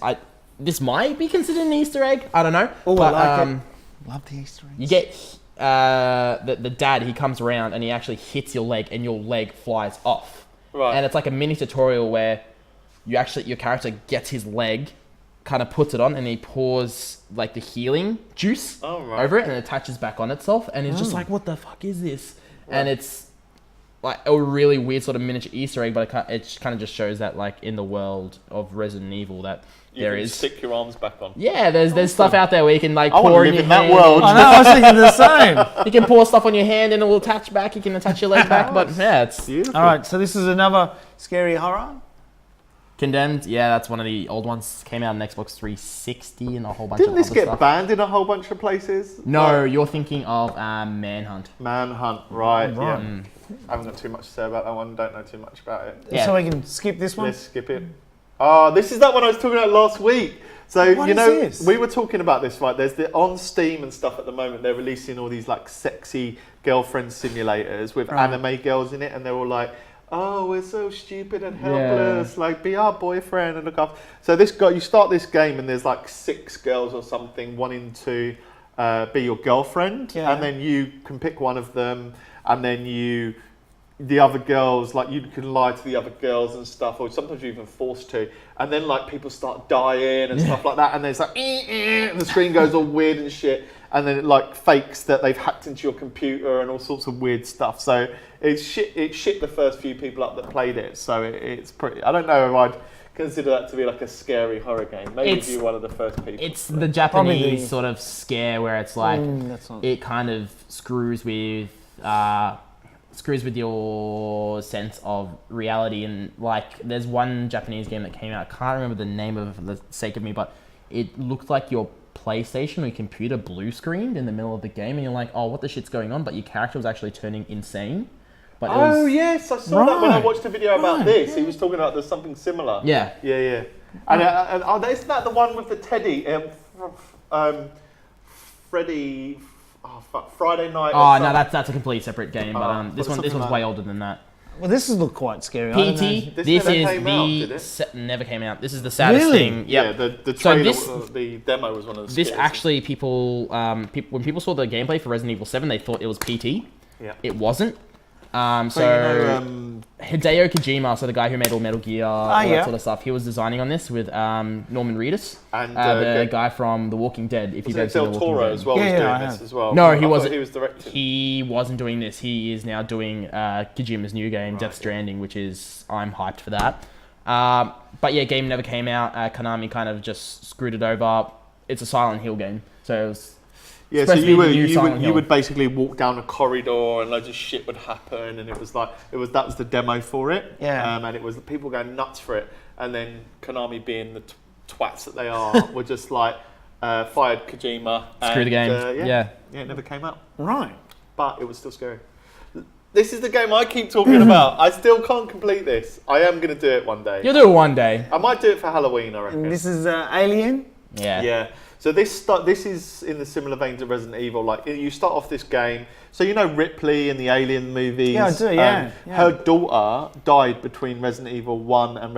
this might be considered an Easter egg. I don't know.
Oh,
but
I like it. Love the Easter eggs.
you get the dad. He comes around and he actually hits your leg, and your leg flies off.
Right.
And it's like a mini tutorial where your character gets his leg, kind of puts it on, and he pours like the healing juice over it, and it attaches back on itself. And it's just like, what the fuck is this? Right. And it's like a really weird sort of miniature Easter egg, but it kind of just shows that like in the world of Resident Evil that
You can stick your arms back on.
Yeah, there's stuff out there where you can like
I wanna
pour in
live
your
in that
hand.
world.
I know, I was thinking the same.
You can pour stuff on your hand and it will attach back. You can attach your leg back, but yeah, it's
Beautiful.
All right, so this is another scary horror.
Condemned. Yeah, that's one of the old ones. Came out on Xbox 360 and a whole bunch
Didn't
of
this
other
get
stuff.
banned in a whole bunch of places?
No,
Like
you're thinking of Manhunt.
Manhunt, right?
Right.
Yeah. I haven't got too much to say about that one. Don't know too much about it.
Yeah.
So we can skip this one.
Let's skip it. Oh, this is that one I was talking about last week. So
What
you
is
know,
this?
we were talking about this, right? There's the on Steam and stuff at the moment. They're releasing all these like sexy girlfriend simulators with
Right.
anime girls in it, and they're all like, "Oh, we're so stupid and helpless. Like, be our boyfriend and look up." So this guy, you start this game, and there's like 6 girls or something wanting to be your girlfriend,
Yeah.
and then you can pick one of them, and then the other girls, like you can lie to the other girls and stuff, or sometimes you're even forced to, and then like people start dying and stuff like that, and there's like and the screen goes all weird and shit, and then it like fakes that they've hacked into your computer and all sorts of weird stuff. So it shit the first few people up that played it. So it's pretty. I don't know if I'd consider that to be like a scary horror game. Maybe if you're one of the first people.
It's the Japanese sort of scare where it's like it kind of screws with your sense of reality. And like there's one Japanese game that came out, I can't remember the name of it for the sake of me, but it looked like your PlayStation or your computer blue screened in the middle of the game, and you're like, oh, what the shit's going on? But your character was actually turning insane. But
yes, I saw that when I watched a video about this. He was talking about there's something similar.
Yeah.
And isn't that the one with the teddy? Freddy. Oh fuck! Friday night.
Oh no, that's a completely separate game. But this one's way older than that.
Well, this has looked quite scary.
PT. Never came out. This is the saddest thing. Yep.
Yeah, the trailer, the demo was one of the.
This actually, people, when people saw the gameplay for Resident Evil 7, they thought it was PT.
Yeah.
It wasn't.
Hideo
Kojima, so the guy who made all Metal Gear, all that sort of stuff, he was designing on this with Norman Reedus,
and
the guy from The Walking Dead. If you've ever seen The Walking Dead,
as well, was doing this as well.
No, he wasn't.
He was directing.
He wasn't doing this. He is now doing Kojima's new game, Death Stranding, which is I'm hyped for that. But yeah, game never came out. Konami kind of just screwed it over. It's a Silent Hill game, so it was.
Yeah, so you would basically walk down a corridor and loads of shit would happen, and that was the demo for it.
Yeah.
And it was the people going nuts for it, and then Konami, being the twats that they are, were just like fired Kojima.
Screw the game.
Yeah, it never came out.
Right.
But it was still scary. This is the game I keep talking about. I still can't complete this. I am going to do it one day.
You'll do it one day.
I might do it for Halloween, I reckon.
And this is Alien?
Yeah.
Yeah. So this is in the similar veins of Resident Evil. Like you start off this game, so you know Ripley in the Alien movies.
Yeah, I do. Yeah.
Her daughter died between Resident Evil 1 and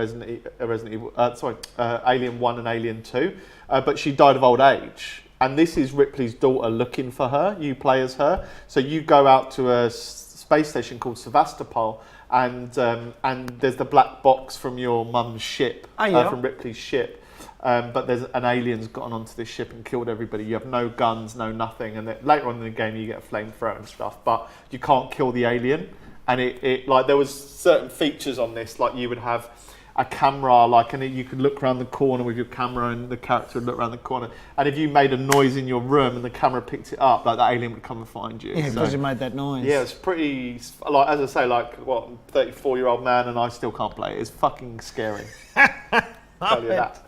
Alien 1 and Alien 2, but she died of old age. And this is Ripley's daughter looking for her. You play as her, so you go out to a space station called Sevastopol, and there's the black box from your mum's ship, from Ripley's ship. But there's an alien's gotten onto this ship and killed everybody. You have no guns, no nothing, and later on in the game you get a flamethrower and stuff. But you can't kill the alien. And it like there was certain features on this, like you would have a camera, and you could look around the corner with your camera, and the character would look around the corner. And if you made a noise in your room and the camera picked it up, like the alien would come and find you.
Yeah, because you made that noise.
Yeah, it's pretty. Like as I say, 34-year-old man, and I still can't play it. It's fucking scary.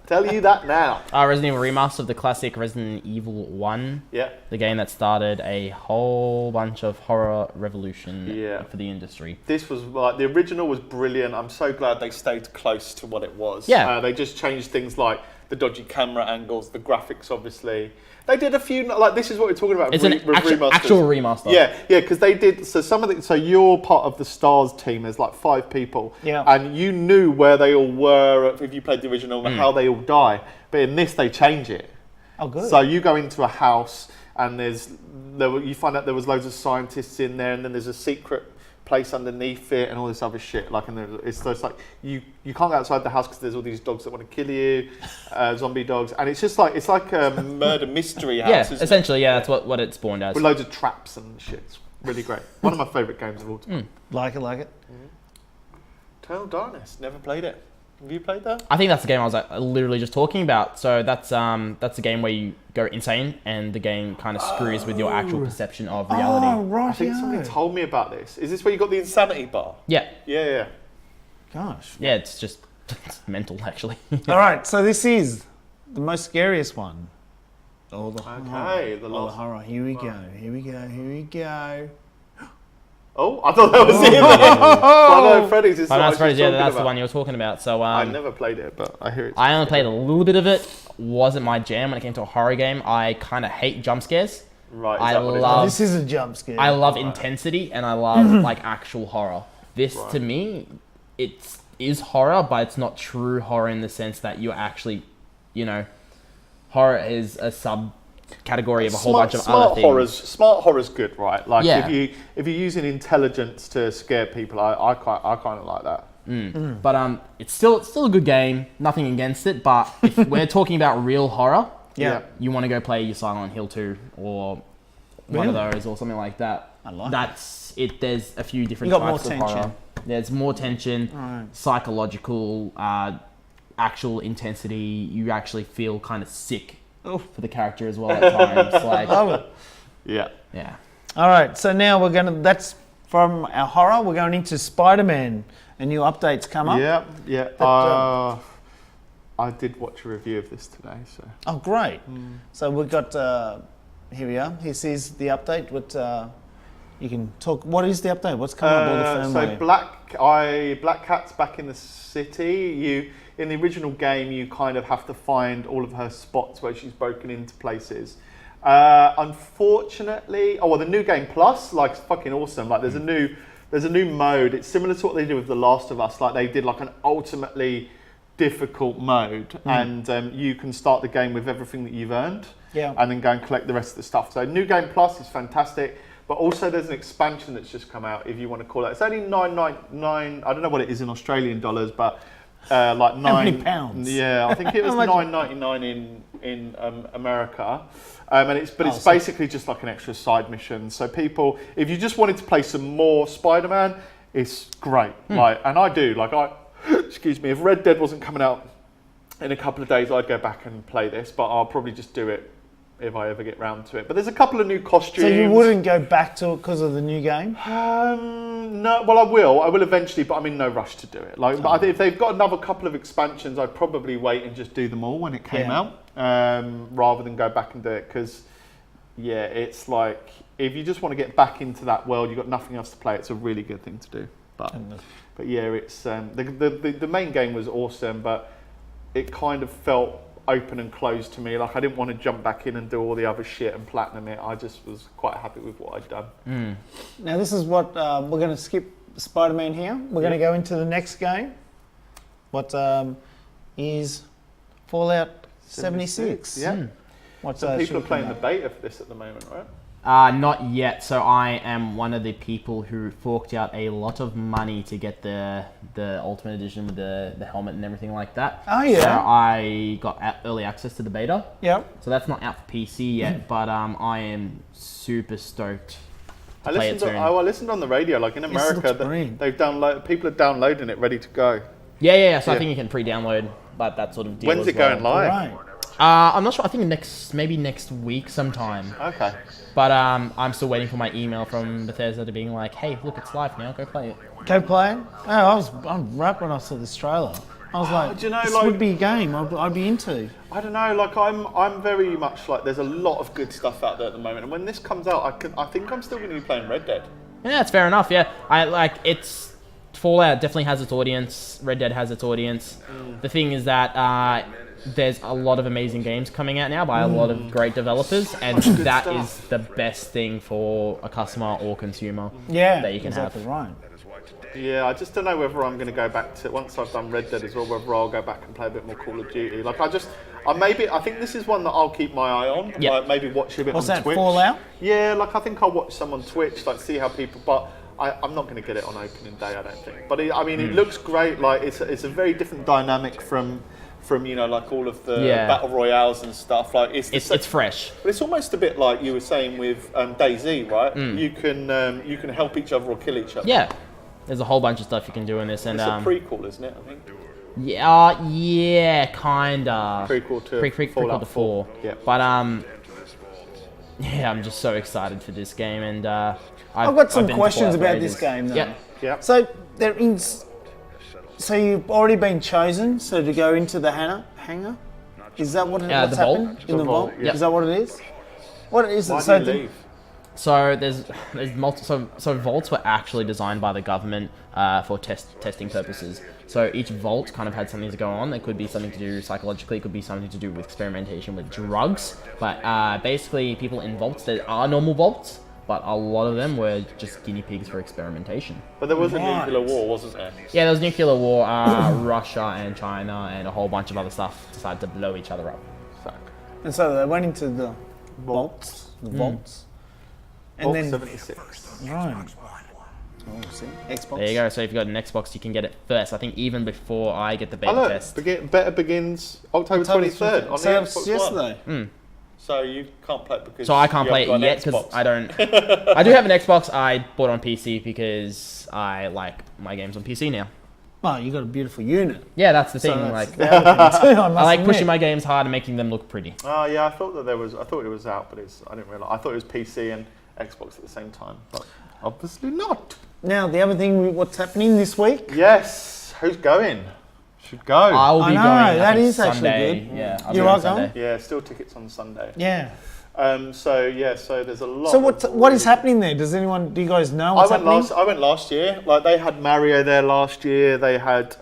Tell you that now.
Resident Evil Remaster of the classic Resident Evil 1.
Yeah.
The game that started a whole bunch of horror revolution for the industry.
This was the original was brilliant. I'm so glad they stayed close to what it was.
Yeah.
They just changed things like the dodgy camera angles, the graphics, obviously. They did a few, this is what we're talking about.
It's an actual remaster.
Yeah, because they did, so you're part of the Stars team, there's 5 people.
Yeah.
And you knew where they all were, if you played the original, how they all die. But in this, they change it.
Oh, good.
So you go into a house, and you find out there was loads of scientists in there, and then there's a secret place underneath it and all this other shit. It's you can't go outside the house because there's all these dogs that want to kill you, zombie dogs, and it's just it's like a murder mystery house.
Yeah, essentially, that's what it spawned as.
With loads of traps and shit. It's really great. One of my favourite games of all time.
Like it.
Eternal Darkness. Never played it. Have you played that?
I think that's the game I was literally just talking about. So that's a game where you go insane and the game kind of screws with your actual perception of reality.
Oh, right.
I think somebody told me about this. Is this where you got the insanity bar?
Yeah.
Yeah.
Gosh.
Yeah, it's just it's mental actually.
All right, so this is the most scariest one. All the horror.
Okay,
All the horror. Here we go.
Oh, I thought that was it. Five Nights at Freddy's is
Five Nights at Freddy's, that's
about.
the one you were talking about. So
I never played it, but I hear it.
I only played a little bit of it. Wasn't my jam when it came to a horror game. I kind of hate jump scares.
Right.
This is a jump scare.
I love intensity and I love actual horror. This to me, it is horror, but it's not true horror in the sense that you're actually, horror is a subcategory of a whole bunch of other things.
Smart horror's good, right?
Yeah.
If you're using intelligence to scare people, I kind of like that.
But it's still a good game. Nothing against it. But if we're talking about real horror,
Yeah.
You want to go play your Silent Hill 2 or one of those or something like that.
I like
That's it. There's a few different
You got
types
more
of
tension.
horror. There's more tension,
Right.
psychological, actual intensity. You actually feel kind of sick
Oh.
for the character as well at times. Like,
Yeah.
yeah.
All right, so now that's from our horror. We're going into Spider-Man, and new updates come up.
Yeah, yeah.
But,
I did watch a review of this today, so.
Oh, great. So we've got, here we are. This is the update. What you can talk. What is the update? What's coming up all the firmware?
So Black Cat's back in the city. In the original game, you kind of have to find all of her spots where she's broken into places. Unfortunately, the new game plus, like, it's fucking awesome. Like, there's a new mode. It's similar to what they did with The Last of Us. Like, they did like an ultimately difficult mode, and you can start the game with everything that you've earned, and then go and collect the rest of the stuff. So new game plus is fantastic, but also there's an expansion that's just come out, if you want to call it. It's only $9.99. I don't know what it is in Australian dollars, but like £9.
How many pounds?
Yeah, I think it was $9.99 in America. And it's basically just like an extra side mission. So people, if you just wanted to play some more Spider-Man, it's great. Like, and I do. Like, excuse me, if Red Dead wasn't coming out in a couple of days, I'd go back and play this, but I'll probably just do it if I ever get round to it. But there's a couple of new costumes.
So you wouldn't go back to it because of the new game?
No, well, I will eventually, but I'm in no rush to do it. Like, but I think if they've got another couple of expansions, I'd probably wait and just do them all when it came out, rather than go back and do it. Because, yeah, it's like, if you just want to get back into that world, you've got nothing else to play, it's a really good thing to do. But yeah, it's the main game was awesome, but it kind of felt open and closed to me. Like, I didn't want to jump back in and do all the other shit and platinum it. I just was quite happy with what I'd done.
Now this is what we're going to skip Spider-Man here. We're going to go into the next game. What is Fallout 76?
Yeah.
What's
Some people are playing the beta for this at the moment, right?
Not yet. So I am one of the people who forked out a lot of money to get the Ultimate Edition with the helmet and everything like that.
Oh yeah.
So I got early access to the beta.
Yep.
So that's not out for PC yet, but I am super stoked.
I listened on the radio. Like in America, people are downloading it, ready to go.
Yeah. So I think you can pre-download that sort of deal.
When's it going live?
Right.
I'm not sure. I think maybe next week sometime.
Okay.
But I'm still waiting for my email from Bethesda to being like, hey, look, it's live now. Go play it.
Go play it? Oh, I'm right when I saw this trailer. I was like,
do you know,
this
like,
would be a game I'd be into.
I don't know. Like I'm very much like, there's a lot of good stuff out there at the moment, and when this comes out, I think I'm still going to be playing Red Dead.
Yeah, that's fair enough. Yeah, it's Fallout definitely has its audience. Red Dead has its audience. The thing is that there's a lot of amazing games coming out now by a lot of great developers, and that is the best thing for a customer or consumer that you can have.
Right.
Yeah, I just don't know whether I'm going to go back to, once I've done Red Dead as well, whether I'll go back and play a bit more Call of Duty. Like I think this is one that I'll keep my eye on.
Yep.
Like maybe watch a bit on Twitch.
What's that, Fallout?
Yeah, like I think I'll watch some on Twitch, like see how people, but I'm not going to get it on opening day, I don't think. But it looks great. Like it's a very different dynamic from like all of the battle royales and stuff. Like it's
fresh.
But it's almost a bit like you were saying with DayZ, right? You can help each other or kill each other.
Yeah, there's a whole bunch of stuff you can do in this, and
it's a prequel, isn't it? I think.
Yeah, kinda.
Prequel to Fallout
4.
Yeah.
But yeah, I'm just so excited for this game, and
I've got some questions about this game, though.
Yeah.
So So you've already been chosen, to go into the hangar? Is that what's
the vault?
happened? In the vault?
Yeah.
Is that what it is? What is it?
Why do you leave?
So there's multiple. So vaults were actually designed by the government for testing purposes. So each vault kind of had something to go on. It could be something to do psychologically. It could be something to do with experimentation with drugs. But basically, people in vaults, there are normal vaults, but a lot of them were just guinea pigs for experimentation.
But there was a nuclear war, wasn't there?
Yeah, there was nuclear war. Russia and China and a whole bunch of other stuff decided to blow each other up.
And so they went into the vaults. And
Vault
then
76.
right. Oh, see, Xbox.
There you go. So if you've got an Xbox, you can get it first. I think even before I get the beta
Oh, look,
test.
beta begins October 23rd on
So
the
that's
Xbox
yesterday.
One. So you can't play it because
So I can't
you
play
haven't
it
got an
yet because
Xbox.
I don't. I do have an Xbox. I bought on PC because I like my games on PC now.
Well, you got a beautiful unit.
Yeah, that's the
So
thing.
that's
Like
the other thing too,
I
must
like
admit.
pushing my games hard and making them look pretty.
Oh yeah, I thought that there was. I thought it was out, but I didn't realise. I thought it was PC and Xbox at the same time, but obviously not.
Now, the other thing, what's happening this week?
Yes, who's going? Should go.
I'll
I
be
know,
going. I
that
think
is actually
Sunday.
good.
Yeah, I'll
You
be
are
on Sunday.
Yeah, still tickets on Sunday.
Yeah.
So there's a lot.
So
of
what is
really-
happening there? Does anyone? Do you guys know what's happening?
I went last year. Like they had Mario there last year. They had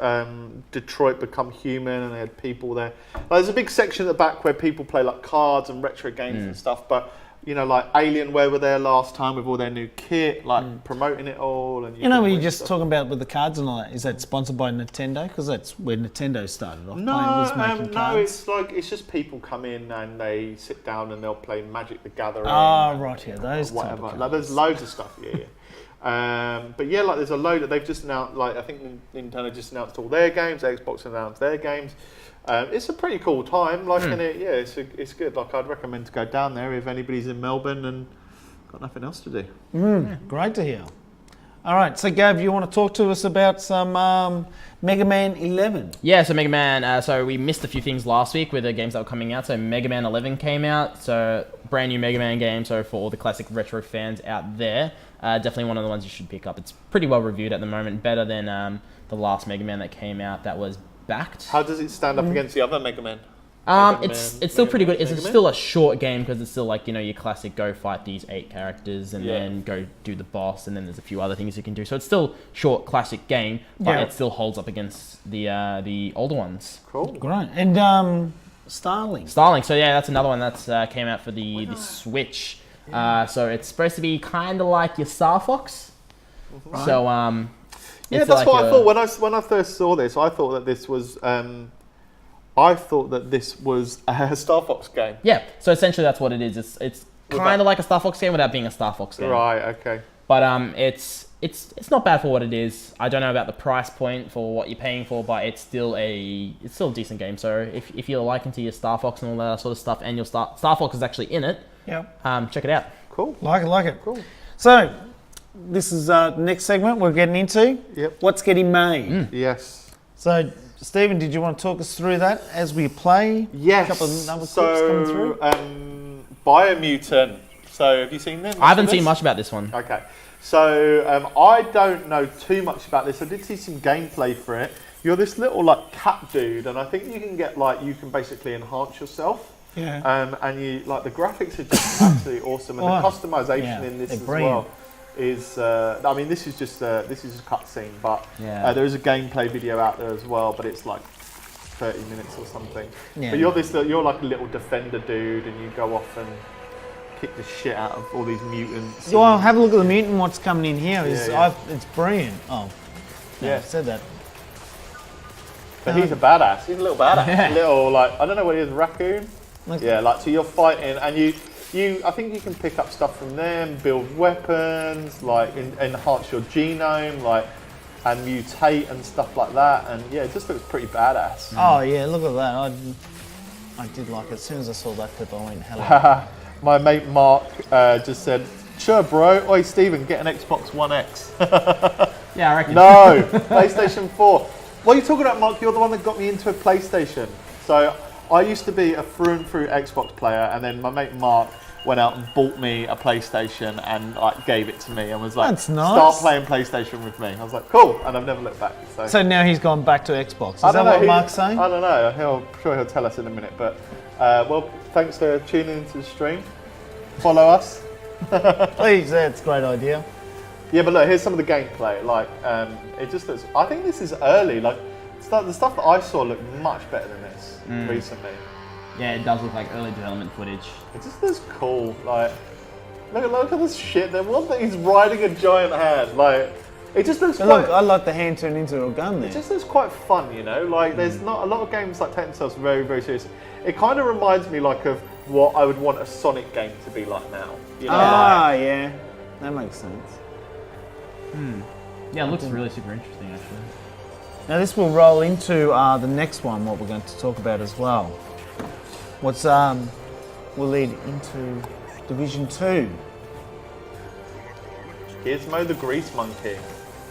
Detroit Become Human, and they had people there. Like, there's a big section at the back where people play like cards and retro games and stuff. But like Alienware were there last time with all their new kit, like promoting it all. And
You know,
can
we were
win
just
stuff.
talking about with the cards and all that. Is that sponsored by Nintendo? Because that's where Nintendo started off.
No,
was making
no,
cards.
it's just people come in and they sit down and they'll play Magic the Gathering.
Ah, right here, those type
whatever.
of
Like, there's loads of stuff. But yeah, like there's a load that they've just announced. Like I think Nintendo just announced all their games. Xbox announced their games. It's a pretty cool time. Like and it's good. Like I'd recommend to go down there if anybody's in Melbourne and got nothing else to do.
Great to hear. All right, so Gav, you want to talk to us about some Mega Man 11?
Yeah, so Mega Man, so we missed a few things last week with the games that were coming out. So Mega Man 11 came out, so brand new Mega Man game. So for all the classic retro fans out there, definitely one of the ones you should pick up. It's pretty well reviewed at the moment, better than the last Mega Man that came out that was backed.
How does it stand up against the other Mega Man?
It's still pretty good. It's still a short game because it's still like, your classic go fight these 8 characters and then go do the boss, and then there's a few other things you can do. So it's still short classic game, but it still holds up against the older ones.
Cool.
Great. And Starling.
Starling. So yeah, that's another one that's came out for the Switch. So it's supposed to be kind of like your Star Fox.
Right.
So
yeah,
it's
that's
like
what I thought when I first saw this. I thought that this was a Star Fox game.
Yeah. So essentially, that's what it is. It's kind of like a Star Fox game without being a Star Fox game.
Right. Okay.
But it's not bad for what it is. I don't know about the price point for what you're paying for, but it's still a decent game. So if you're liking to your Star Fox and all that sort of stuff, and your Star Fox is actually in it, check it out.
Cool.
Like it.
Cool.
So, this is the next segment we're getting into.
Yep.
What's getting made?
Yes.
So, Stephen, did you want to talk us through that as we play?
Yes.
A couple of number clips coming through.
Biomutant. So have you seen them?
I haven't seen much about this one.
Okay. So I don't know too much about this. I did see some gameplay for it. You're this little like cat dude, and I think you can get you can basically enhance yourself.
Yeah.
And you the graphics are just absolutely awesome, and the customization in this as well is. I mean, this is just a cutscene, but there is a gameplay video out there as well, but it's like 30 minutes or something. Yeah. But you're like a little defender dude, and you go off and kick the shit out of all these mutants.
Well, have a look at the mutant. What's coming in here is it's brilliant. Oh,
yeah,
I said that.
But he's a badass. He's a little badass. Little I don't know what he is, raccoon. Okay. So you're fighting, and I think you can pick up stuff from them, build weapons, enhance your genome, and mutate and stuff like that. And yeah, it just looks pretty badass.
Oh yeah, look at that. I did like it. As soon as I saw that clip, I went, hello.
My mate Mark just said, sure bro, oi Stephen, get an Xbox One X.
Yeah, I reckon.
No, PlayStation 4. What are you talking about, Mark? You're the one that got me into a PlayStation. So I used to be a through and through Xbox player, and then my mate Mark went out and bought me a PlayStation and gave it to me and was like,
that's nice.
Start playing PlayStation with me. I was like, cool, and I've never looked back. So
now he's gone back to Xbox. Is that what Mark's saying?
I don't know. I'm sure he'll tell us in a minute. But well, thanks for tuning into the stream. Follow us.
Please, it's a great idea.
Yeah, but look, here's some of the gameplay. It just looks. I think this is early. The stuff that I saw looked much better than this recently.
Yeah, it does look like early development footage.
It just looks cool. Look at this shit. The one that he's riding a giant hand. It just looks.
Look, I like the hand turned into a gun. There.
It just looks quite fun, There's not a lot of games take themselves very, very seriously. It kind of reminds me of what I would want a Sonic game to be like now.
Yeah, that makes sense.
Yeah, it looks really super interesting, actually.
Now this will roll into the next one, what we're going to talk about as well. What's will lead into Division 2.
Gizmo the Grease Monkey.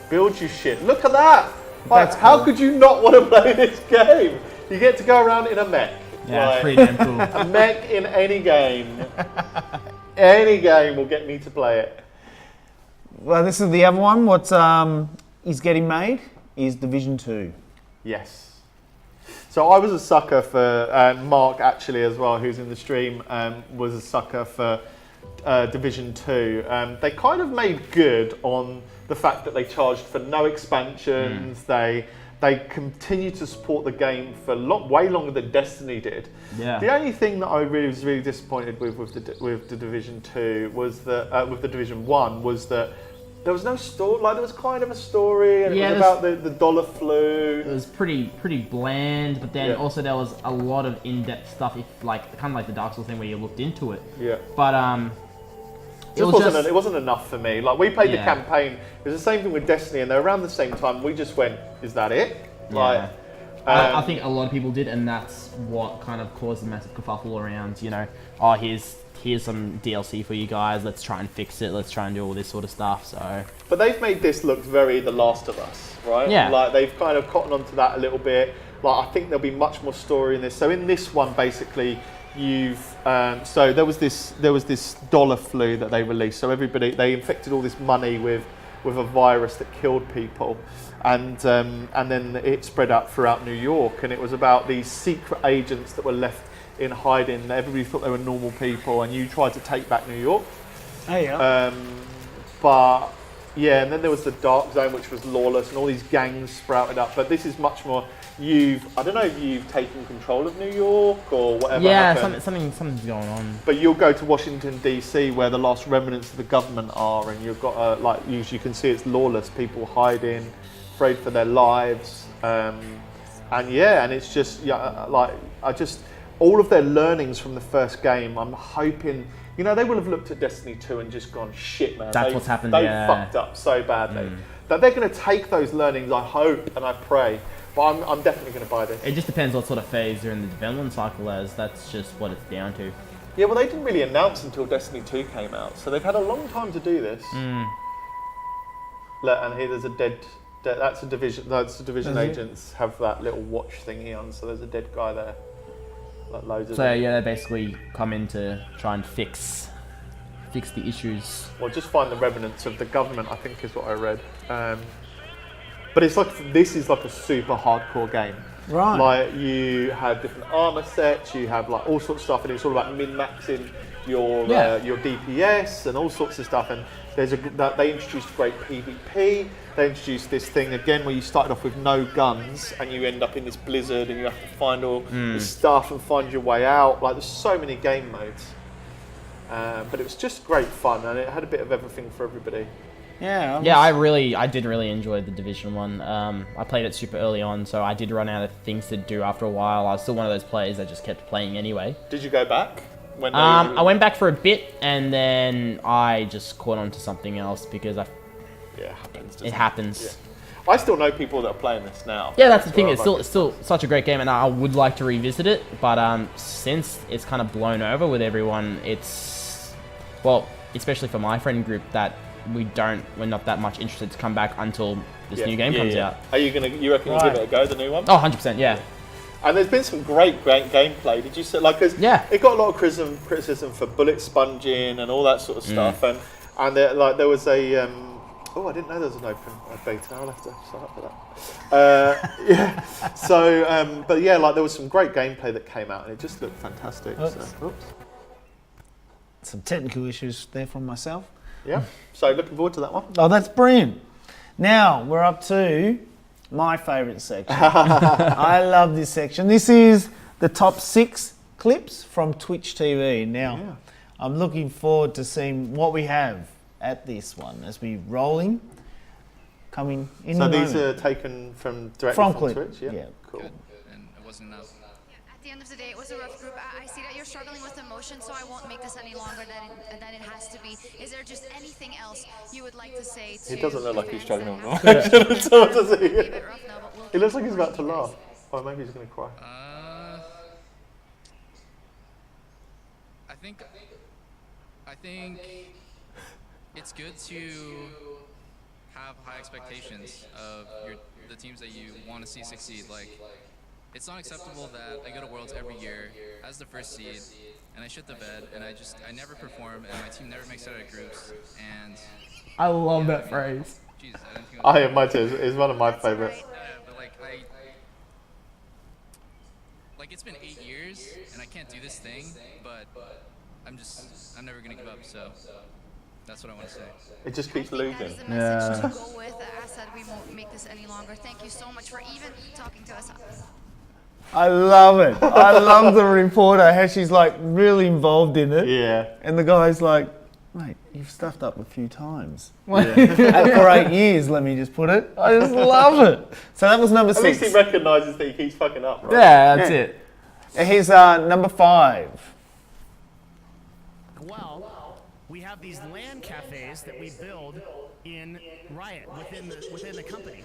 Build your shit. Look at that! Like,
That's
how
cool.
could you not want to play this game? You get to go around in a mech.
Yeah,
Like,
it's pretty damn cool.
a mech in any game. Any game will get me to play it.
Well, this is the other one. What is getting made is Division 2.
Yes. So I was a sucker for, Mark actually as well, who's in the stream, was a sucker for Division 2. They kind of made good on the fact that they charged for no expansions. They continued to support the game for way longer than Destiny did.
Yeah.
The only thing that I was really disappointed with the Division 2 was that with the Division 1 was that there was no story. Like there was kind of a story, and
Yeah,
it was about the dollar flu.
It was pretty bland, but then
Yeah.
also there was a lot of in-depth stuff, kind of like the Dark Souls thing where you looked into it.
Yeah.
But
It wasn't enough for me. Like we played the
Yeah.
campaign. It was the same thing with Destiny, and they're around the same time. We just went, "Is that it?"
Yeah.
Like,
I think a lot of people did, and that's what kind of caused a massive kerfuffle around, oh, here's some DLC for you guys, let's try and fix it, let's try and do all this sort of stuff, so...
But they've made this look very The Last of Us, right?
Yeah.
Like they've kind of cottoned onto that a little bit. Like I think there'll be much more story in this. So in this one, basically, so there was this dollar flu that they released. So they infected all this money with a virus that killed people, and then it spread out throughout New York. And it was about these secret agents that were left in hiding. Everybody thought they were normal people, and you tried to take back New York.
Oh yeah.
But yeah, and then there was the Dark Zone, which was lawless, and all these gangs sprouted up. But this is much more. I don't know if you've taken control of New York or whatever.
Yeah,
happened.
something's going on.
But you'll go to Washington DC, where the last remnants of the government are, and you've got you can see it's lawless. People hiding, afraid for their lives, and it's just all of their learnings from the first game. I'm hoping. They will have looked at Destiny 2 and just gone, shit, man.
That's what's happened,
They
yeah.
fucked up so badly. That they're going to take those learnings, I hope and I pray. But I'm definitely going to buy this.
It just depends what sort of phase you're in the development cycle as, that's just what it's down to.
Yeah, well, they didn't really announce until Destiny 2 came out. So they've had a long time to do this. Look, and here there's a dead... That's a division. That's the division agents have that little watch thingy on. So there's a dead guy there. Like loads of
So
them.
yeah, they basically come in to try and fix the issues.
Well, just find the remnants of the government, I think is what I read. But this is like a super hardcore game.
Right.
Like you have different armor sets, you have like all sorts of stuff, and it's all about min-maxing your DPS and all sorts of stuff. And they introduced great PvP. They introduced this thing again where you started off with no guns and you end up in this blizzard and you have to find all this stuff and find your way out. Like there's so many game modes. But it was just great fun, and it had a bit of everything for everybody.
Yeah.
I did really enjoy the Division 1. I played it super early on, so I did run out of things to do after a while. I was still one of those players that just kept playing anyway.
Did you go back?
I went back for a bit, and then I just caught on to something else because
Yeah, it happens.
it happens.
Yeah. I still know people that are playing this now.
Yeah, that's the thing.
Well,
It's still such a great game, and I would like to revisit it. But since it's kind of blown over with everyone, especially for my friend group, that we're not that much interested to come back until this new game comes out.
Are you you reckon you'll give it a go, the new one?
Oh, 100%, yeah.
And there's been some great gameplay. Did you see? It got a lot of criticism for bullet sponging and all that sort of stuff. And there was a. I didn't know there was an open beta. I'll have to sign up for that. So, but yeah, there was some great gameplay that came out, and it just looked fantastic. Oops.
Some technical issues there from myself.
Yeah. So looking forward to that one.
Oh, that's brilliant. Now we're up to my favourite section. I love this section. This is the top 6 clips from Twitch TV. Now, I'm looking forward to seeing what we have at this one as we rolling, coming in.
So
the
these
moment.
are taken directly from
clip.
Twitch. Yeah.
Yeah.
Cool.
And it wasn't enough. the end of the day, it was a rough group. I see that you're struggling with emotion, so I won't make this any longer than it has to be. Is there just anything else you would like to say to
He doesn't look like he's struggling with
emotion
at all, does he?
We'll
He looks like he's about to laugh. Or maybe he's going to cry.
I think it's good to have high expectations of the teams that you want to see succeed. Like, it's not acceptable that I go to Worlds every year as the first seed, and I shit the bed, and I never perform, and my team never makes it out of groups, and...
I love that phrase.
Jeez, I didn't think
Yeah, mine too. It's one of my favourites.
but like it's been 8 years, and I can't do this thing, but I'm never gonna give up, so that's what I want to say.
It just keeps losing.
That is the message to go with. I said we won't make this any longer. Thank you so much for even talking to us.
I love it. I love the reporter, how she's like really involved in it.
Yeah.
And the guy's like, mate, you've stuffed up a few times. For 8 years, let me just put it. I just love it. So that was number
At
6.
least he recognises that he keeps fucking up, right?
Yeah, that's it.
Here's number 5.
Well, we have these LAN cafes that we build in Riot within the company.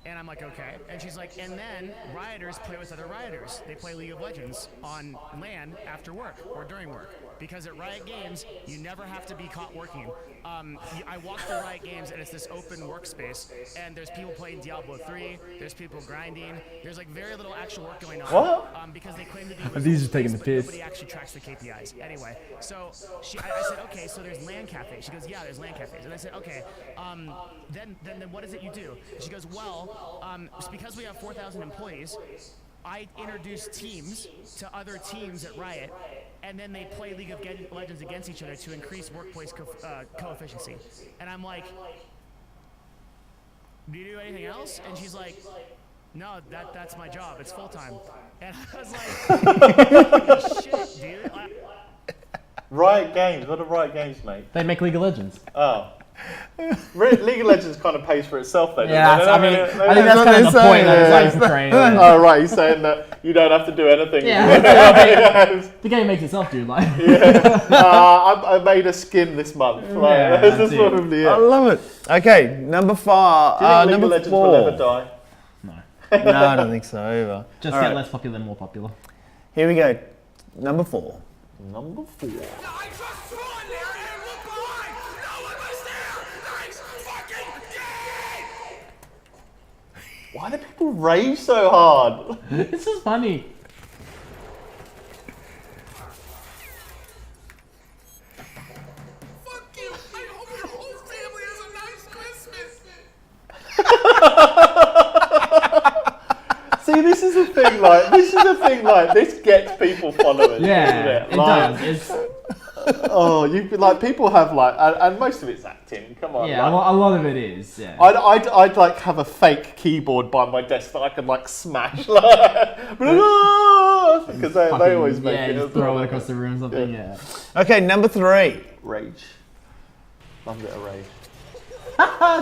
And I'm like, okay. And she's like, and then rioters play with other rioters. They play League of Legends on LAN after work or during work. Because at Riot Games, you never have to be caught working. I walk through Riot Games and it's this open workspace. And there's people playing Diablo 3. There's people grinding. There's like very little actual work going on.
What?
Because they claim to be
These are taking the
but
piss.
nobody actually tracks the KPIs. Anyway, so I said, okay, so there's LAN cafes. She goes, yeah, there's LAN cafes. And I said, okay, then what is it you do? She goes, well, it's because we have 4,000 employees, I introduce teams to other teams at Riot, and then they play League of Legends against each other to increase workplace co-efficiency. And I'm like, do you do anything else? And she's like, no, that's my job. It's full-time. And I was like, holy shit, dude.
Riot Games. What are Riot Games, mate?
They make League of Legends.
Oh. League of Legends kind of pays for itself, though.
Yeah,
doesn't it?
I think that's kind of the point. That's
Oh, right. He's saying that you don't have to do anything.
Yeah. The game makes itself, dude. Like.
I made a skin this month. Like, this is probably it.
I love it. Okay, number 4.
Do you think League
number
of Legends
4.
will ever die?
No, I don't think so either.
Just
All
get
right.
less popular than more popular.
Here we go. Number 4.
Number 4.
I just spawned there and looked behind! No one was there! Thanks fucking game!
Why do people rage so hard?
This is funny.
Fuck you! I hope your whole family has a nice Christmas!
See, this is a thing like this gets people following.
Yeah,
doesn't
it
Like,
does.
Oh, like people have like, and most of it's acting. Come on.
Yeah,
like,
a lot of it is. Yeah.
I'd like have a fake keyboard by my desk that I could like smash, like, because they always make
yeah,
it.
just throw it across the room or something. Yeah.
Okay, number 3.
Rage. Love a bit of rage.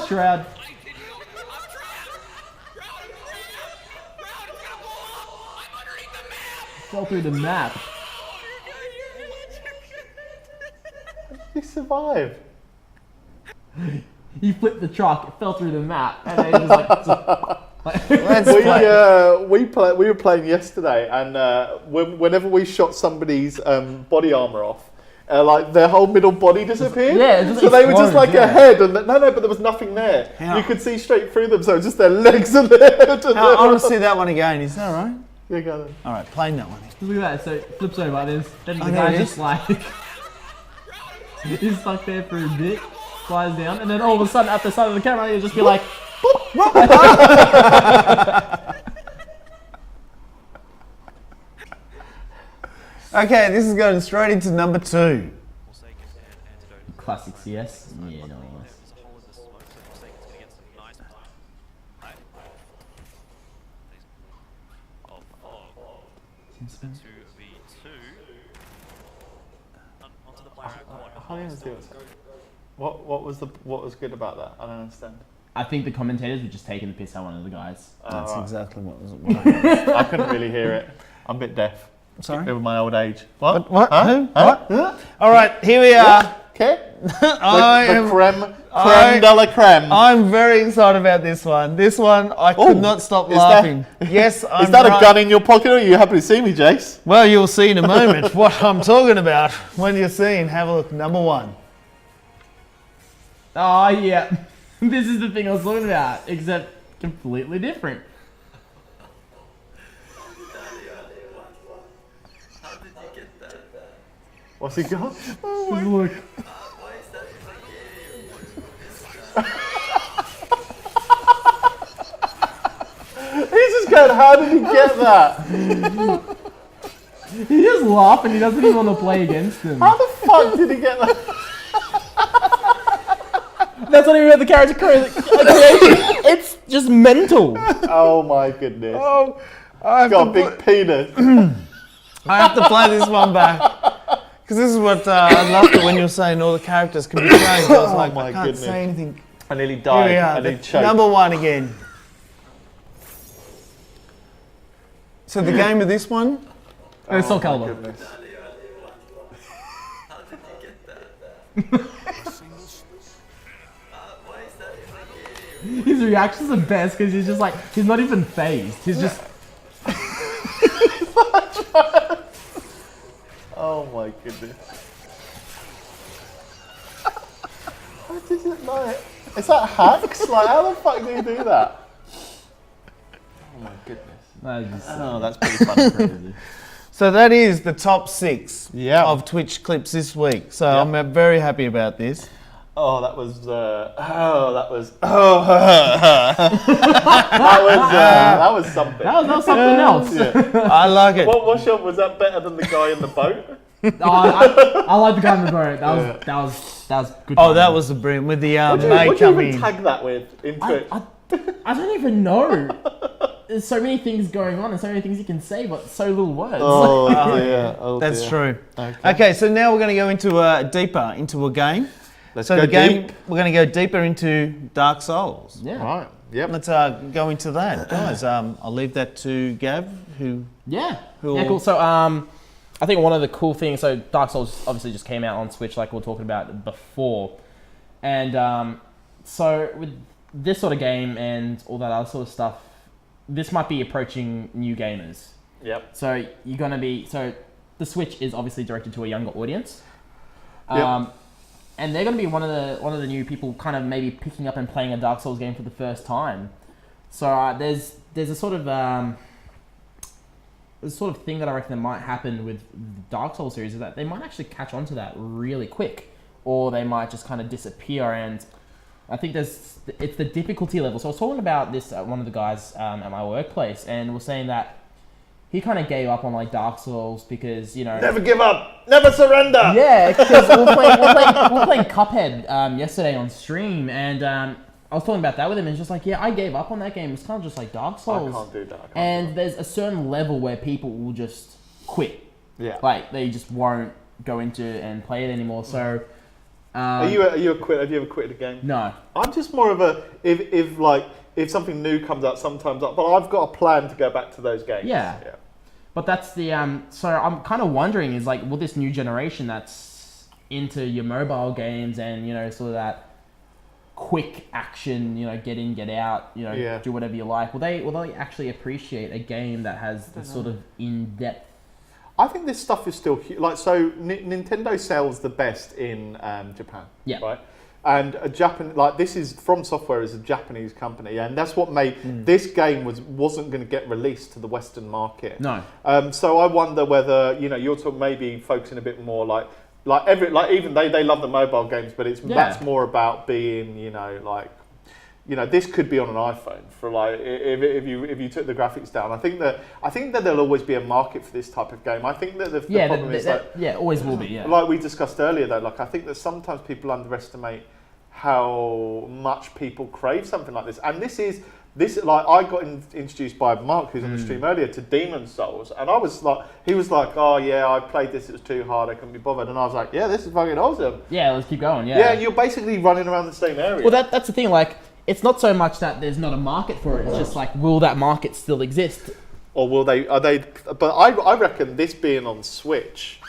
Shroud. Fell through the map.
He survived.
He flipped the truck, it fell through the map, and then just like.
We were playing yesterday, and whenever we shot somebody's body armor off, like their whole middle body disappeared.
Yeah, it just
so they were just like
exploded,
a head, and no, but there was nothing there.
How?
You could see straight through them, so just their legs and their head.
I want to see that one again. Is that all right?
Yeah, go then.
All right, playing that one.
Look at that, so it flips over like this, then the
there
guy's
it
just
is.
like. He's stuck there for a bit, flies down, and then all of a sudden at the side of the camera he'll just be like.
Okay, this is going straight into number 2.
Classic CS? Yeah, no.
What was good about that? I don't understand.
I think the commentators were just taking the piss out of one of the guys.
That's exactly what was
I couldn't really hear it. I'm a bit deaf.
Sorry?
With my old age. What?
What?
Huh?
Who?
Huh?
What? All right, here we are.
Okay.
I
The
am-
creme
I-
de la creme.
I'm very excited about this one. This one, I could
Ooh,
not stop
is
laughing. Yes, I'm
Is that
right.
a gun in your pocket, or are you happy to see me, Jace?
Well, you'll see in a moment what I'm talking about when you're seeing. Have a look. Number one.
Oh yeah, this is the thing I was talking about, except completely different.
What's he got?
Look.
He's just going, how did he get that?
He just laughed and he doesn't even want to play against him.
How the fuck did he get that?
That's not even the character creation. It's just mental.
Oh my goodness.
Oh, I have,
Got a
to,
big penis.
I have to play this one back. Because this is what I loved it when you were saying all the characters can be changed. I was like,
my
I can't
goodness.
say anything.
I nearly
Here we
died.
are.
I nearly
the
choked.
number one again. So the game of this one,
It's Soul
my
Calibur.
goodness.
His reactions are best because he's just like, he's not even phased. He's just,
Oh my goodness. How did it like? Is that hacks? Like, how the fuck do you do that? Oh my goodness. Oh, that's pretty funny.
so that is the top 6
Yeah.
of Twitch clips this week. So I'm very happy about this.
Oh, that was. that was something.
that was something else.
Yeah.
I like it.
What's your? Was that better than the guy in the boat?
Oh, I like the guy in the boat. That was good.
Oh,
timing.
that was the brilliant with the
What do
May
you
coming
even
in.
tag that with in Twitch?
I don't even know. There's so many things going on and so many things you can say, but so little words.
Oh dear. Oh,
That's
dear.
true.
Okay.
Okay, so now we're going to go into deeper into a game.
Let's
So
go
the game,
deep.
we're going to go deeper into Dark Souls.
Yeah.
Right. Yep.
Let's go into that, guys. I'll leave that to Gav, who
Yeah.
Cool.
Yeah, cool. So, I think one of the cool things, so Dark Souls obviously just came out on Switch, like we were talking about before. And so with this sort of game and all that other sort of stuff, this might be approaching new gamers.
Yep.
So you're going to be, so the Switch is obviously directed to a younger audience.
Yep.
And they're going to be one of the new people kind of maybe picking up and playing a Dark Souls game for the first time. So there's a sort of thing that I reckon that might happen with the Dark Souls series is that they might actually catch on to that really quick, or they might just kind of disappear. And I think it's the difficulty level. So I was talking about this one of the guys at my workplace, and was saying that he kind of gave up on like Dark Souls because, you know,
Never give up. Never surrender.
yeah, because we were playing Cuphead yesterday on stream, and I was talking about that with him, and he's just like, yeah, I gave up on that game. It's kind of just like Dark
I
Souls.
can't do that. I can't
And there's a certain level where people will just quit.
Yeah.
Like, they just won't go into and play it anymore. So,
Are you a quit? Have you ever quit a game?
no.
I'm just more of a if something new comes out sometimes, but I've got a plan to go back to those games.
Yeah. But that's the, so I'm kind of wondering is like, will this new generation that's into your mobile games and, you know, sort of that quick action, you know, get in, get out, you know,
Yeah.
do whatever you like, will they actually appreciate a game that has the sort of in-depth?
I think this stuff is still like so. Nintendo sells the best in Japan.
Yeah.
Right. And this is From Software is a Japanese company, and that's what made this game wasn't going to get released to the Western market.
No.
So I wonder whether you're talking maybe focusing a bit more even they love the mobile games, but that's more about being this could be on an iPhone for like if you took the graphics down. I think that there'll always be a market for this type of game. I think that the problem is
always will be. Yeah.
like we discussed earlier though, like I think that sometimes people underestimate how much people crave something like this. And this like I got introduced by Mark, who's on the stream earlier, to Demon Souls, and he was like, oh yeah, I played this, it was too hard, I couldn't be bothered, and I was like, yeah, this is fucking awesome.
Yeah, let's keep going. Yeah.
Yeah, you're basically running around the same area.
Well, that's the thing. Like, it's not so much that there's not a market for it. It's just like, will that market still exist?
or will they? Are they? But I reckon this being on Switch,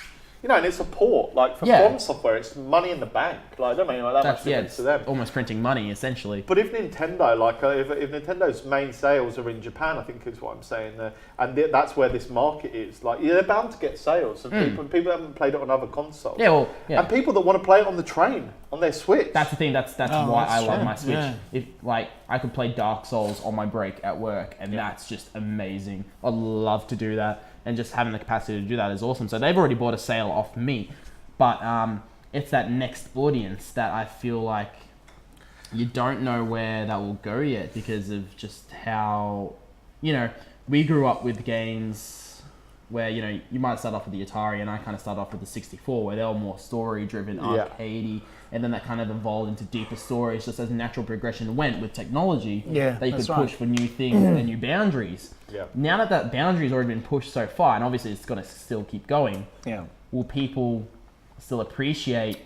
you know, and it's a port. Like for From Software, it's money in the bank. Like I don't mean like that much difference to them.
Almost printing money essentially.
But if Nintendo, like if Nintendo's main sales are in Japan, I think is what I'm saying there, and that's where this market is. Like they're bound to get sales, and people haven't played it on other consoles. And people that want to play it on the train on their Switch.
That's the thing. That's why I love my Switch.
Yeah.
If like I could play Dark Souls on my break at work, and that's just amazing. I'd love to do that, and just having the capacity to do that is awesome. So they've already bought a sale off me, but it's that next audience that I feel like you don't know where that will go yet because of just how, you know, we grew up with games where, you know, you might start off with the Atari, and I kind of started off with the 64, where they were more story-driven, arcadey, and then that kind of evolved into deeper stories just as natural progression went with technology. That you could push for new things and new boundaries. Now that boundary's already been pushed so far, and obviously it's got to still keep going, will people still appreciate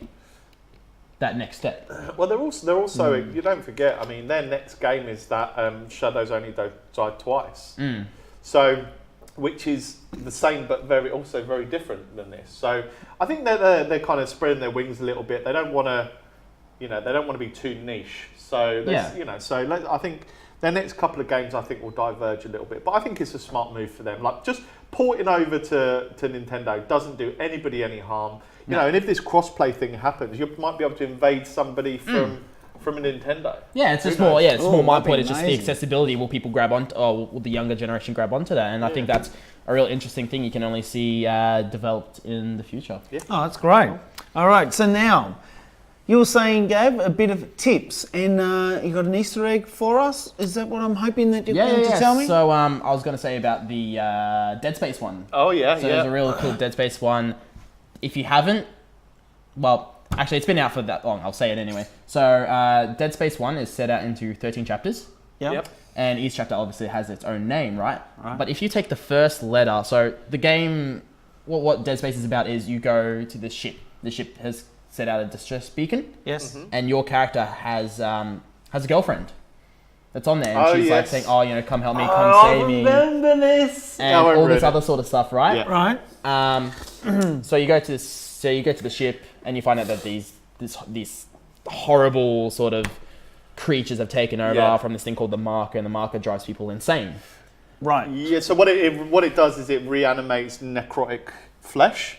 that next step?
Well, they're also you don't forget, I mean, their next game is that Shadows Only Die Twice. So, which is the same but very different than this. So I think they're kind of spreading their wings a little bit. They don't want to, you know, they don't want to be too niche. So you know, so I think their next couple of games I think will diverge a little bit. But I think it's a smart move for them. Like just porting over to Nintendo doesn't do anybody any harm. You know, and if this crossplay thing happens, you might be able to invade somebody from a Nintendo.
Yeah, it's just more. Yeah, it's more my point. It's just the accessibility. Will people grab onto? Or will the younger generation grab onto that? And I think that's a real interesting thing you can only see developed in the future.
Oh, that's great. All right, so now you were saying, Gav, a bit of tips, and you got an Easter egg for us. Is that what I'm hoping that you're going to tell me?
So I was going to say about the Dead Space one.
Oh yeah,
so there's a real cool Dead Space one. If you haven't, well, actually it's been out for that long. I'll say it anyway. So Dead Space 1 is set out into 13 chapters.
Yep.
And each chapter obviously has its own name, right? But if you take the first letter, so the game, what Dead Space is about is you go to the ship. The ship has set out a distress beacon.
Yes.
And your character has a girlfriend that's on there. And she's like saying, oh, you know, come help me, come save me.
I remember this.
And all this other sort of stuff, right?
Yeah.
Right.
So you go to this. So you go to the ship and you find out that these horrible sort of creatures have taken over from this thing called the Marker, and the Marker drives people insane.
Right.
Yeah. So what it does is it reanimates necrotic flesh.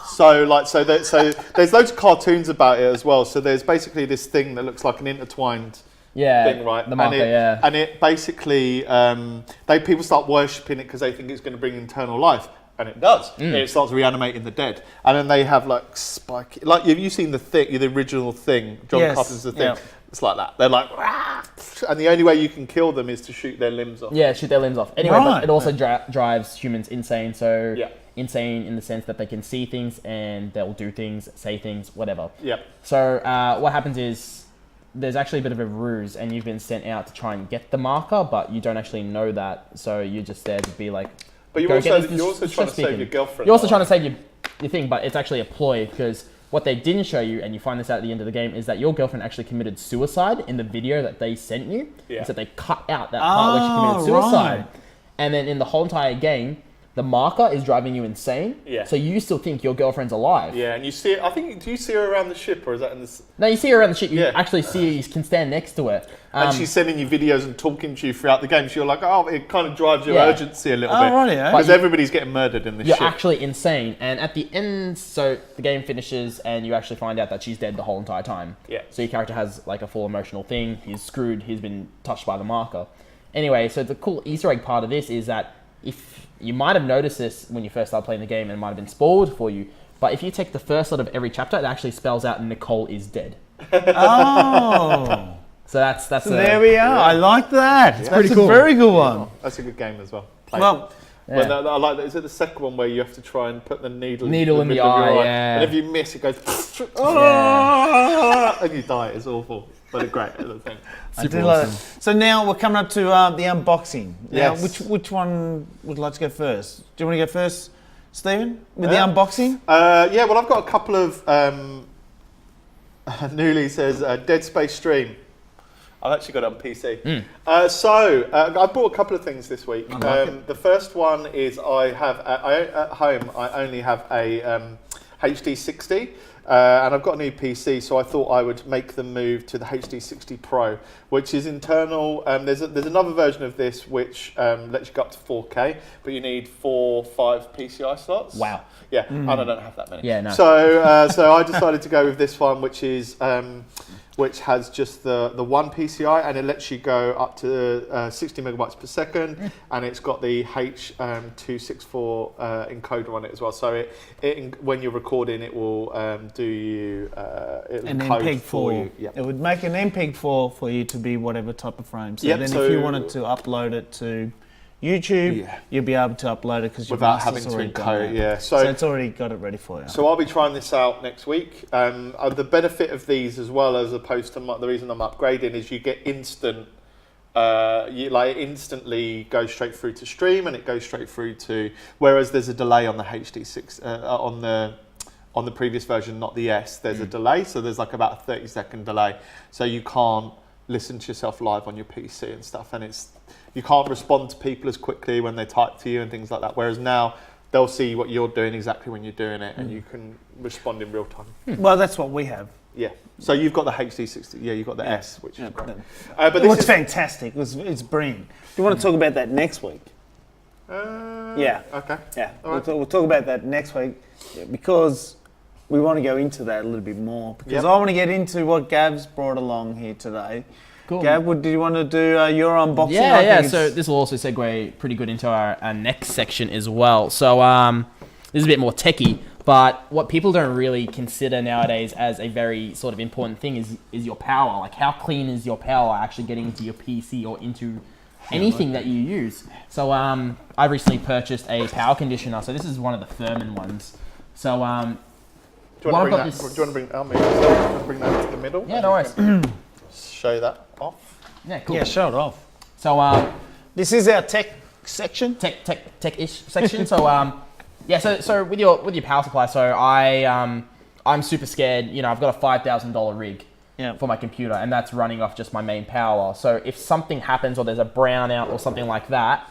So there's loads of cartoons about it as well. So there's basically this thing that looks like an intertwined thing, right?
The Marker,
and it basically people start worshipping it because they think it's going to bring eternal life. And it does. It starts reanimating the dead. And then they have like spiky... Like, have you seen the original Thing? John Carpenter's The Thing?
Yeah.
It's like that. They're like... Rah! And the only way you can kill them is to shoot their limbs off.
Yeah, shoot their limbs off. Anyway, but it also drives humans insane. So insane in the sense that they can see things and they'll do things, say things, whatever.
Yeah.
So what happens is there's actually a bit of a ruse, and you've been sent out to try and get the Marker, but you don't actually know that. So you're just there to be like...
But you're also trying to save your girlfriend.
You're also trying to save your thing, but it's actually a ploy, because what they didn't show you, and you find this out at the end of the game, is that your girlfriend actually committed suicide in the video that they sent you.
Yeah.
So they cut out that part where she committed suicide. Right. And then in the whole entire game, the Marker is driving you insane.
Yeah.
So you still think your girlfriend's alive.
Yeah, and you see it, I think, do you see her around the ship, or is that in this?
No, you see her around the ship. You actually see her, you can stand next to her.
And she's sending you videos and talking to you throughout the game. So you're like, oh, it kind of drives your urgency a little bit.
Right, yeah.
Because everybody's getting murdered in this ship.
You're actually insane. And at the end, so the game finishes and you actually find out that she's dead the whole entire time.
Yeah.
So your character has like a full emotional thing. He's screwed. He's been touched by the Marker. Anyway, so the cool Easter egg part of this is that if you might have noticed this when you first started playing the game and it might have been spoiled for you, but if you take the first lot of every chapter, it actually spells out Nicole is dead.
Oh.
So that's
so there we are. Yeah. I like that. It's pretty cool. A very good one.
That's a good game as well.
Well,
I like that. Is it the second one where you have to try and put the needle
in the eye?
And if you miss, it goes and you die. It's awful, but a great little thing.
I do like that. So now we're coming up to the unboxing. Now,
Yes.
which one would like to go first? Do you want to go first, Stephen, with the unboxing?
Yeah. Well, I've got a couple of. Newly says Dead Space stream. I've actually got it on PC. I bought a couple of things this week. The first one is at home. I only have a HD60. And I've got a new PC, so I thought I would make the move to the HD60 Pro, which is internal. There's another version of this which lets you go up to 4K, but you need 5 PCI slots.
Wow.
Yeah, and I don't have that many.
Yeah, no.
So I decided to go with this one, which has just the one PCI, and it lets you go up to 60 megabytes per second, and it's got the H.264 encoder on it as well. So when you're recording, it will do you
An
encode
MPEG
for
4.
you. Yeah.
It would make an MPEG 4 for you to be whatever type of frame. So
Yep,
then
so-
if you wanted to upload it to YouTube,
Yeah.
you'll be able to upload it because your
Without
master's
having to
already done
encode,
that.
yeah.
So it's already got it ready for you.
So I'll be trying this out next week. The benefit of these, as well as opposed to the reason I'm upgrading, is you get instant. It instantly goes straight through to stream, and it goes straight through to. Whereas there's a delay on the HD6 on the previous version, not the S. There's a delay, so there's like about a 30-second delay, so you can't listen to yourself live on your PC and stuff, and you can't respond to people as quickly when they type to you and things like that. Whereas now they'll see what you're doing exactly when you're doing it, and you can respond in real time.
Well, that's what we have.
Yeah. So you've got the HD60. Yeah, you've got the S, which is great.
But
But
it's fantastic. It's brilliant. Do you want to talk about that next week? Yeah.
Okay.
Yeah.
All right.
We'll talk about that next week because we want to go into that a little bit more because
Yep.
I want to get into what Gav's brought along here today.
Cool.
Gav, do you want to do your unboxing?
Yeah,
I
yeah.
think
So
it's-
this will also segue pretty good into our next section as well. So this is a bit more techie, but what people don't really consider nowadays as a very sort of important thing is your power. Like, how clean is your power actually getting into your PC or into anything that you use? So I recently purchased a power conditioner. So this is one of the Furman ones. So
Do you
Well,
want
I've
to bring
got
that?
this-
Do you want to bring? I'll move this up. I'll bring that to the middle.
yeah, no worries.
Show that off.
Yeah, cool.
Yeah, show it off.
So
This is our tech section.
tech-ish section. So with your power supply, so I'm super scared. You know, I've got a $5,000 rig
Yeah.
for my computer, and that's running off just my main power. So if something happens or there's a brownout or something like that,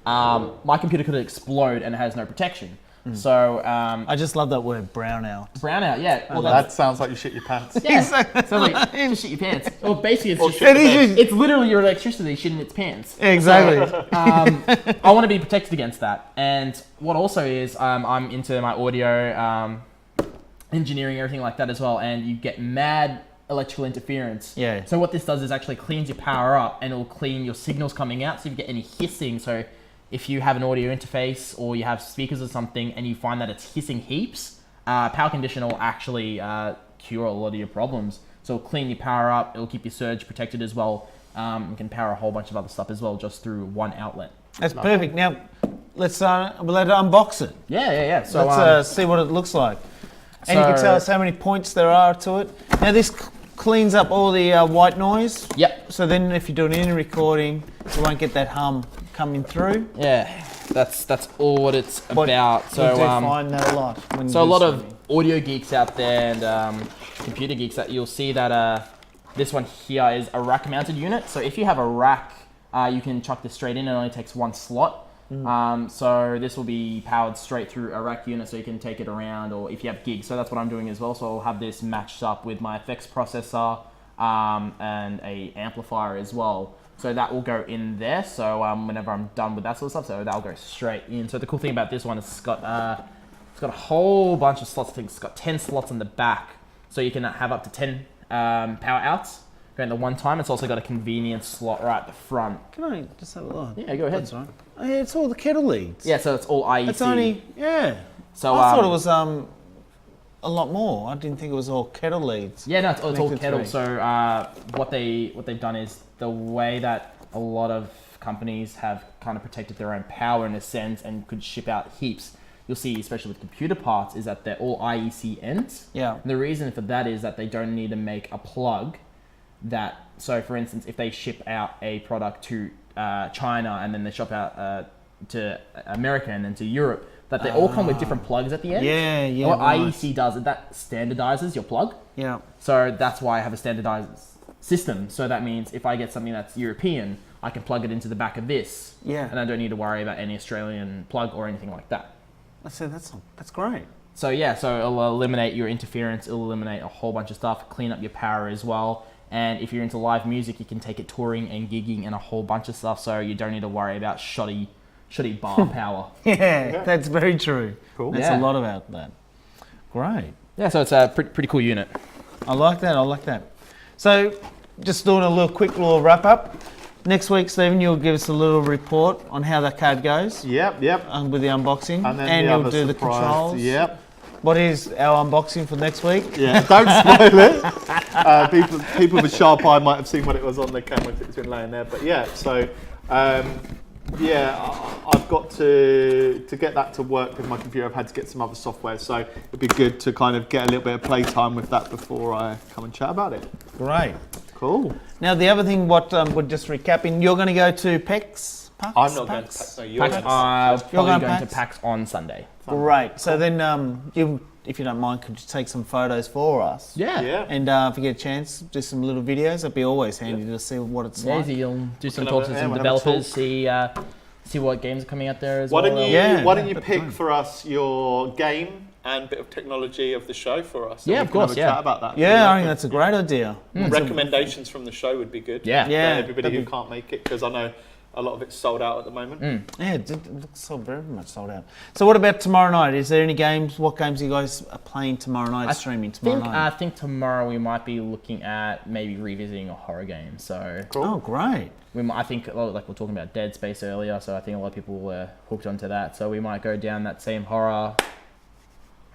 my computer could explode and it has no protection. So
I just love that word, brownout.
brownout, yeah. Well,
That sounds like you shit your pants.
yeah.
Exactly.
So like, just shit your pants. Well, basically, it's just
shit the bed.
it's literally your electricity shitting its pants.
Exactly.
I want to be protected against that. And what also is, I'm into my audio, engineering, everything like that as well. And you get mad electrical interference.
Yeah.
So what this does is actually cleans your power up, and it'll clean your signals coming out. So if you get any hissing, so if you have an audio interface or you have speakers or something, and you find that it's hissing heaps, power conditioner will actually cure a lot of your problems. So it'll clean your power up. It'll keep your surge protected as well. You can power a whole bunch of other stuff as well just through one outlet.
That's perfect. Now, let's unbox it.
Yeah. So
Let's see what it looks like. And you can
so-
tell us how many points there are to it. Now, this cleans up all the white noise.
Yep.
So then if you're doing any recording, you won't get that hum coming through.
Yeah, that's all what it's about.
We
So
do find that a lot. When
so a
you do
lot of
streaming.
audio geeks out there and computer geeks, that you'll see that this one here is a rack mounted unit. So if you have a rack, you can chuck this straight in. It only takes one slot. So this will be powered straight through a rack unit, so you can take it around, or if you have gigs. So that's what I'm doing as well. So I'll have this matched up with my FX processor and a amplifier as well. So that will go in there. So whenever I'm done with that sort of stuff, so that'll go straight in. So the cool thing about this one is it's got a whole bunch of slots. I think it's got 10 slots on the back, so you can have up to 10 power outs going at one time. It's also got a convenience slot right at the front.
Can I just have a look?
Yeah, go ahead.
That's right. Oh, yeah, it's all the kettle leads.
Yeah, so it's all IEC.
It's only, yeah.
So
I thought it was a lot more. I didn't think it was all kettle leads.
Yeah, no, it's all
Connected
kettle.
through.
So what they've done is the way that a lot of companies have kind of protected their own power in a sense and could ship out heaps. You'll see, especially with computer parts, is that they're all IEC ends.
Yeah.
And the reason for that is that they don't need to make a plug that, so for instance, if they ship out a product to China and then they ship out to America and then to Europe, that they all come with different plugs at the end.
Yeah, yeah.
And what
right.
IEC does is that standardizes your plug.
Yeah.
So that's why I have a standardized system. So that means if I get something that's European, I can plug it into the back of this.
Yeah.
And I don't need to worry about any Australian plug or anything like that.
I said that's great.
So yeah, so it'll eliminate your interference, it'll eliminate a whole bunch of stuff, clean up your power as well. And if you're into live music, you can take it touring and gigging and a whole bunch of stuff, so you don't need to worry about shoddy bar power.
Yeah, that's very true.
Cool.
That's
Yeah.
a lot about that. Great.
Yeah, so it's a pretty cool unit.
I like that. So, just doing a quick little wrap up. Next week, Stephen, you'll give us a little report on how that card goes.
Yep.
With the unboxing.
And then the
you'll
other
do the
surprise.
controls.
Yep.
What is our unboxing for next week?
Yeah. Don't spoil it. People with sharp eye might have seen what it was on the camera. It's been laying there. But yeah. So. I've got to get that to work with my computer. I've had to get some other software, so it'd be good to kind of get a little bit of playtime with that before I come and chat about it.
Great.
Cool.
Now, the other thing, we're just recapping, you're going to go to PAX?
I'm not going to PAX. No, you're
PAX,
going to
I'm
You're
probably
going
going to
PAX?
PAX on Sunday.
Great. So then, if you don't mind, could you take some photos for us?
Yeah.
Yeah.
And if you get a chance, do some little videos. That'd be always handy to see what it's
Yeah,
like.
easy. You'll do some
We'll
talks
have
with
a-
some
we'll have a
developers, see what games are coming out there as well.
Why
Yeah,
don't you
that's
pick
fine.
for us your game and bit of technology of the show for us? and
Yeah,
we
of
can have
course,
a
yeah.
chat about that.
Yeah, I think that's a great idea.
Recommendations from the show would be good.
Yeah.
For
Yeah,
everybody
that'd
who
be-
can't make it, because I know a lot of it's sold out at the moment.
Yeah, it looks so very much sold out. So what about tomorrow night? Is there any games? What games are you guys are playing tomorrow night, streaming tomorrow
I
night?
think tomorrow we might be looking at maybe revisiting a horror game. So
Oh, great.
I think, like we're talking about Dead Space earlier, so I think a lot of people were hooked onto that. So we might go down that same horror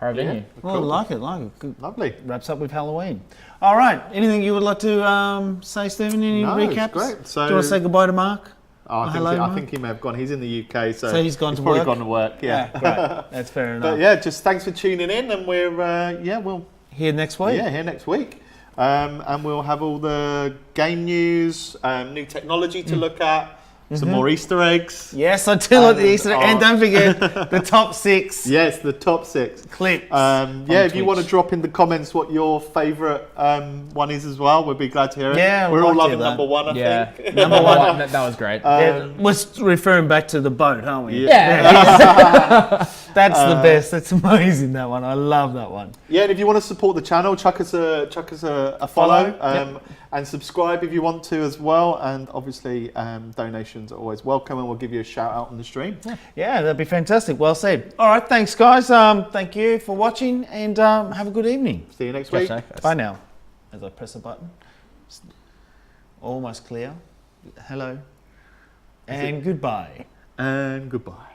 venue.
Well,
Cool.
like it. Good.
Lovely.
Wraps up with Halloween. All right. Anything you would like to say, Stephen? Any
No, it's
recaps?
great. So-
Do you want to say goodbye to Mark?
Oh,
hello,
I
Mark.
think he may have gone. He's in the UK, so,
So he's gone to
probably
work?
gone to work. Yeah.
Great. That's fair enough.
But yeah, just thanks for tuning in, and we'll
Here next week.
here next week, and we'll have all the game news, new technology to look at, some more Easter eggs.
Yes, I do like the
And,
Easter egg. And don't forget the top 6
Yes, the top 6
clips.
if you
Twitch.
want to drop in the comments what your favourite one is as well, we'd be glad to hear it.
Yeah, we'd
we're all
like to
loving
hear that.
number 1, I
Yeah,
think.
number one. That was great.
Yeah, we're referring back to the boat, aren't we?
Yeah.
That's the best. That's amazing, that one. I love that one.
Yeah, and if you want to support the channel, chuck us a follow, and subscribe if you want to as well. And obviously, donations are always welcome, and we'll give you a shout out on the stream.
Yeah, that'd be fantastic. Well said. All right, thanks, guys. Thank you for watching, and have a good evening.
See you next
Catch
week.
you later.
Bye now. As I press a button. Almost clear. Hello. And goodbye.
And goodbye.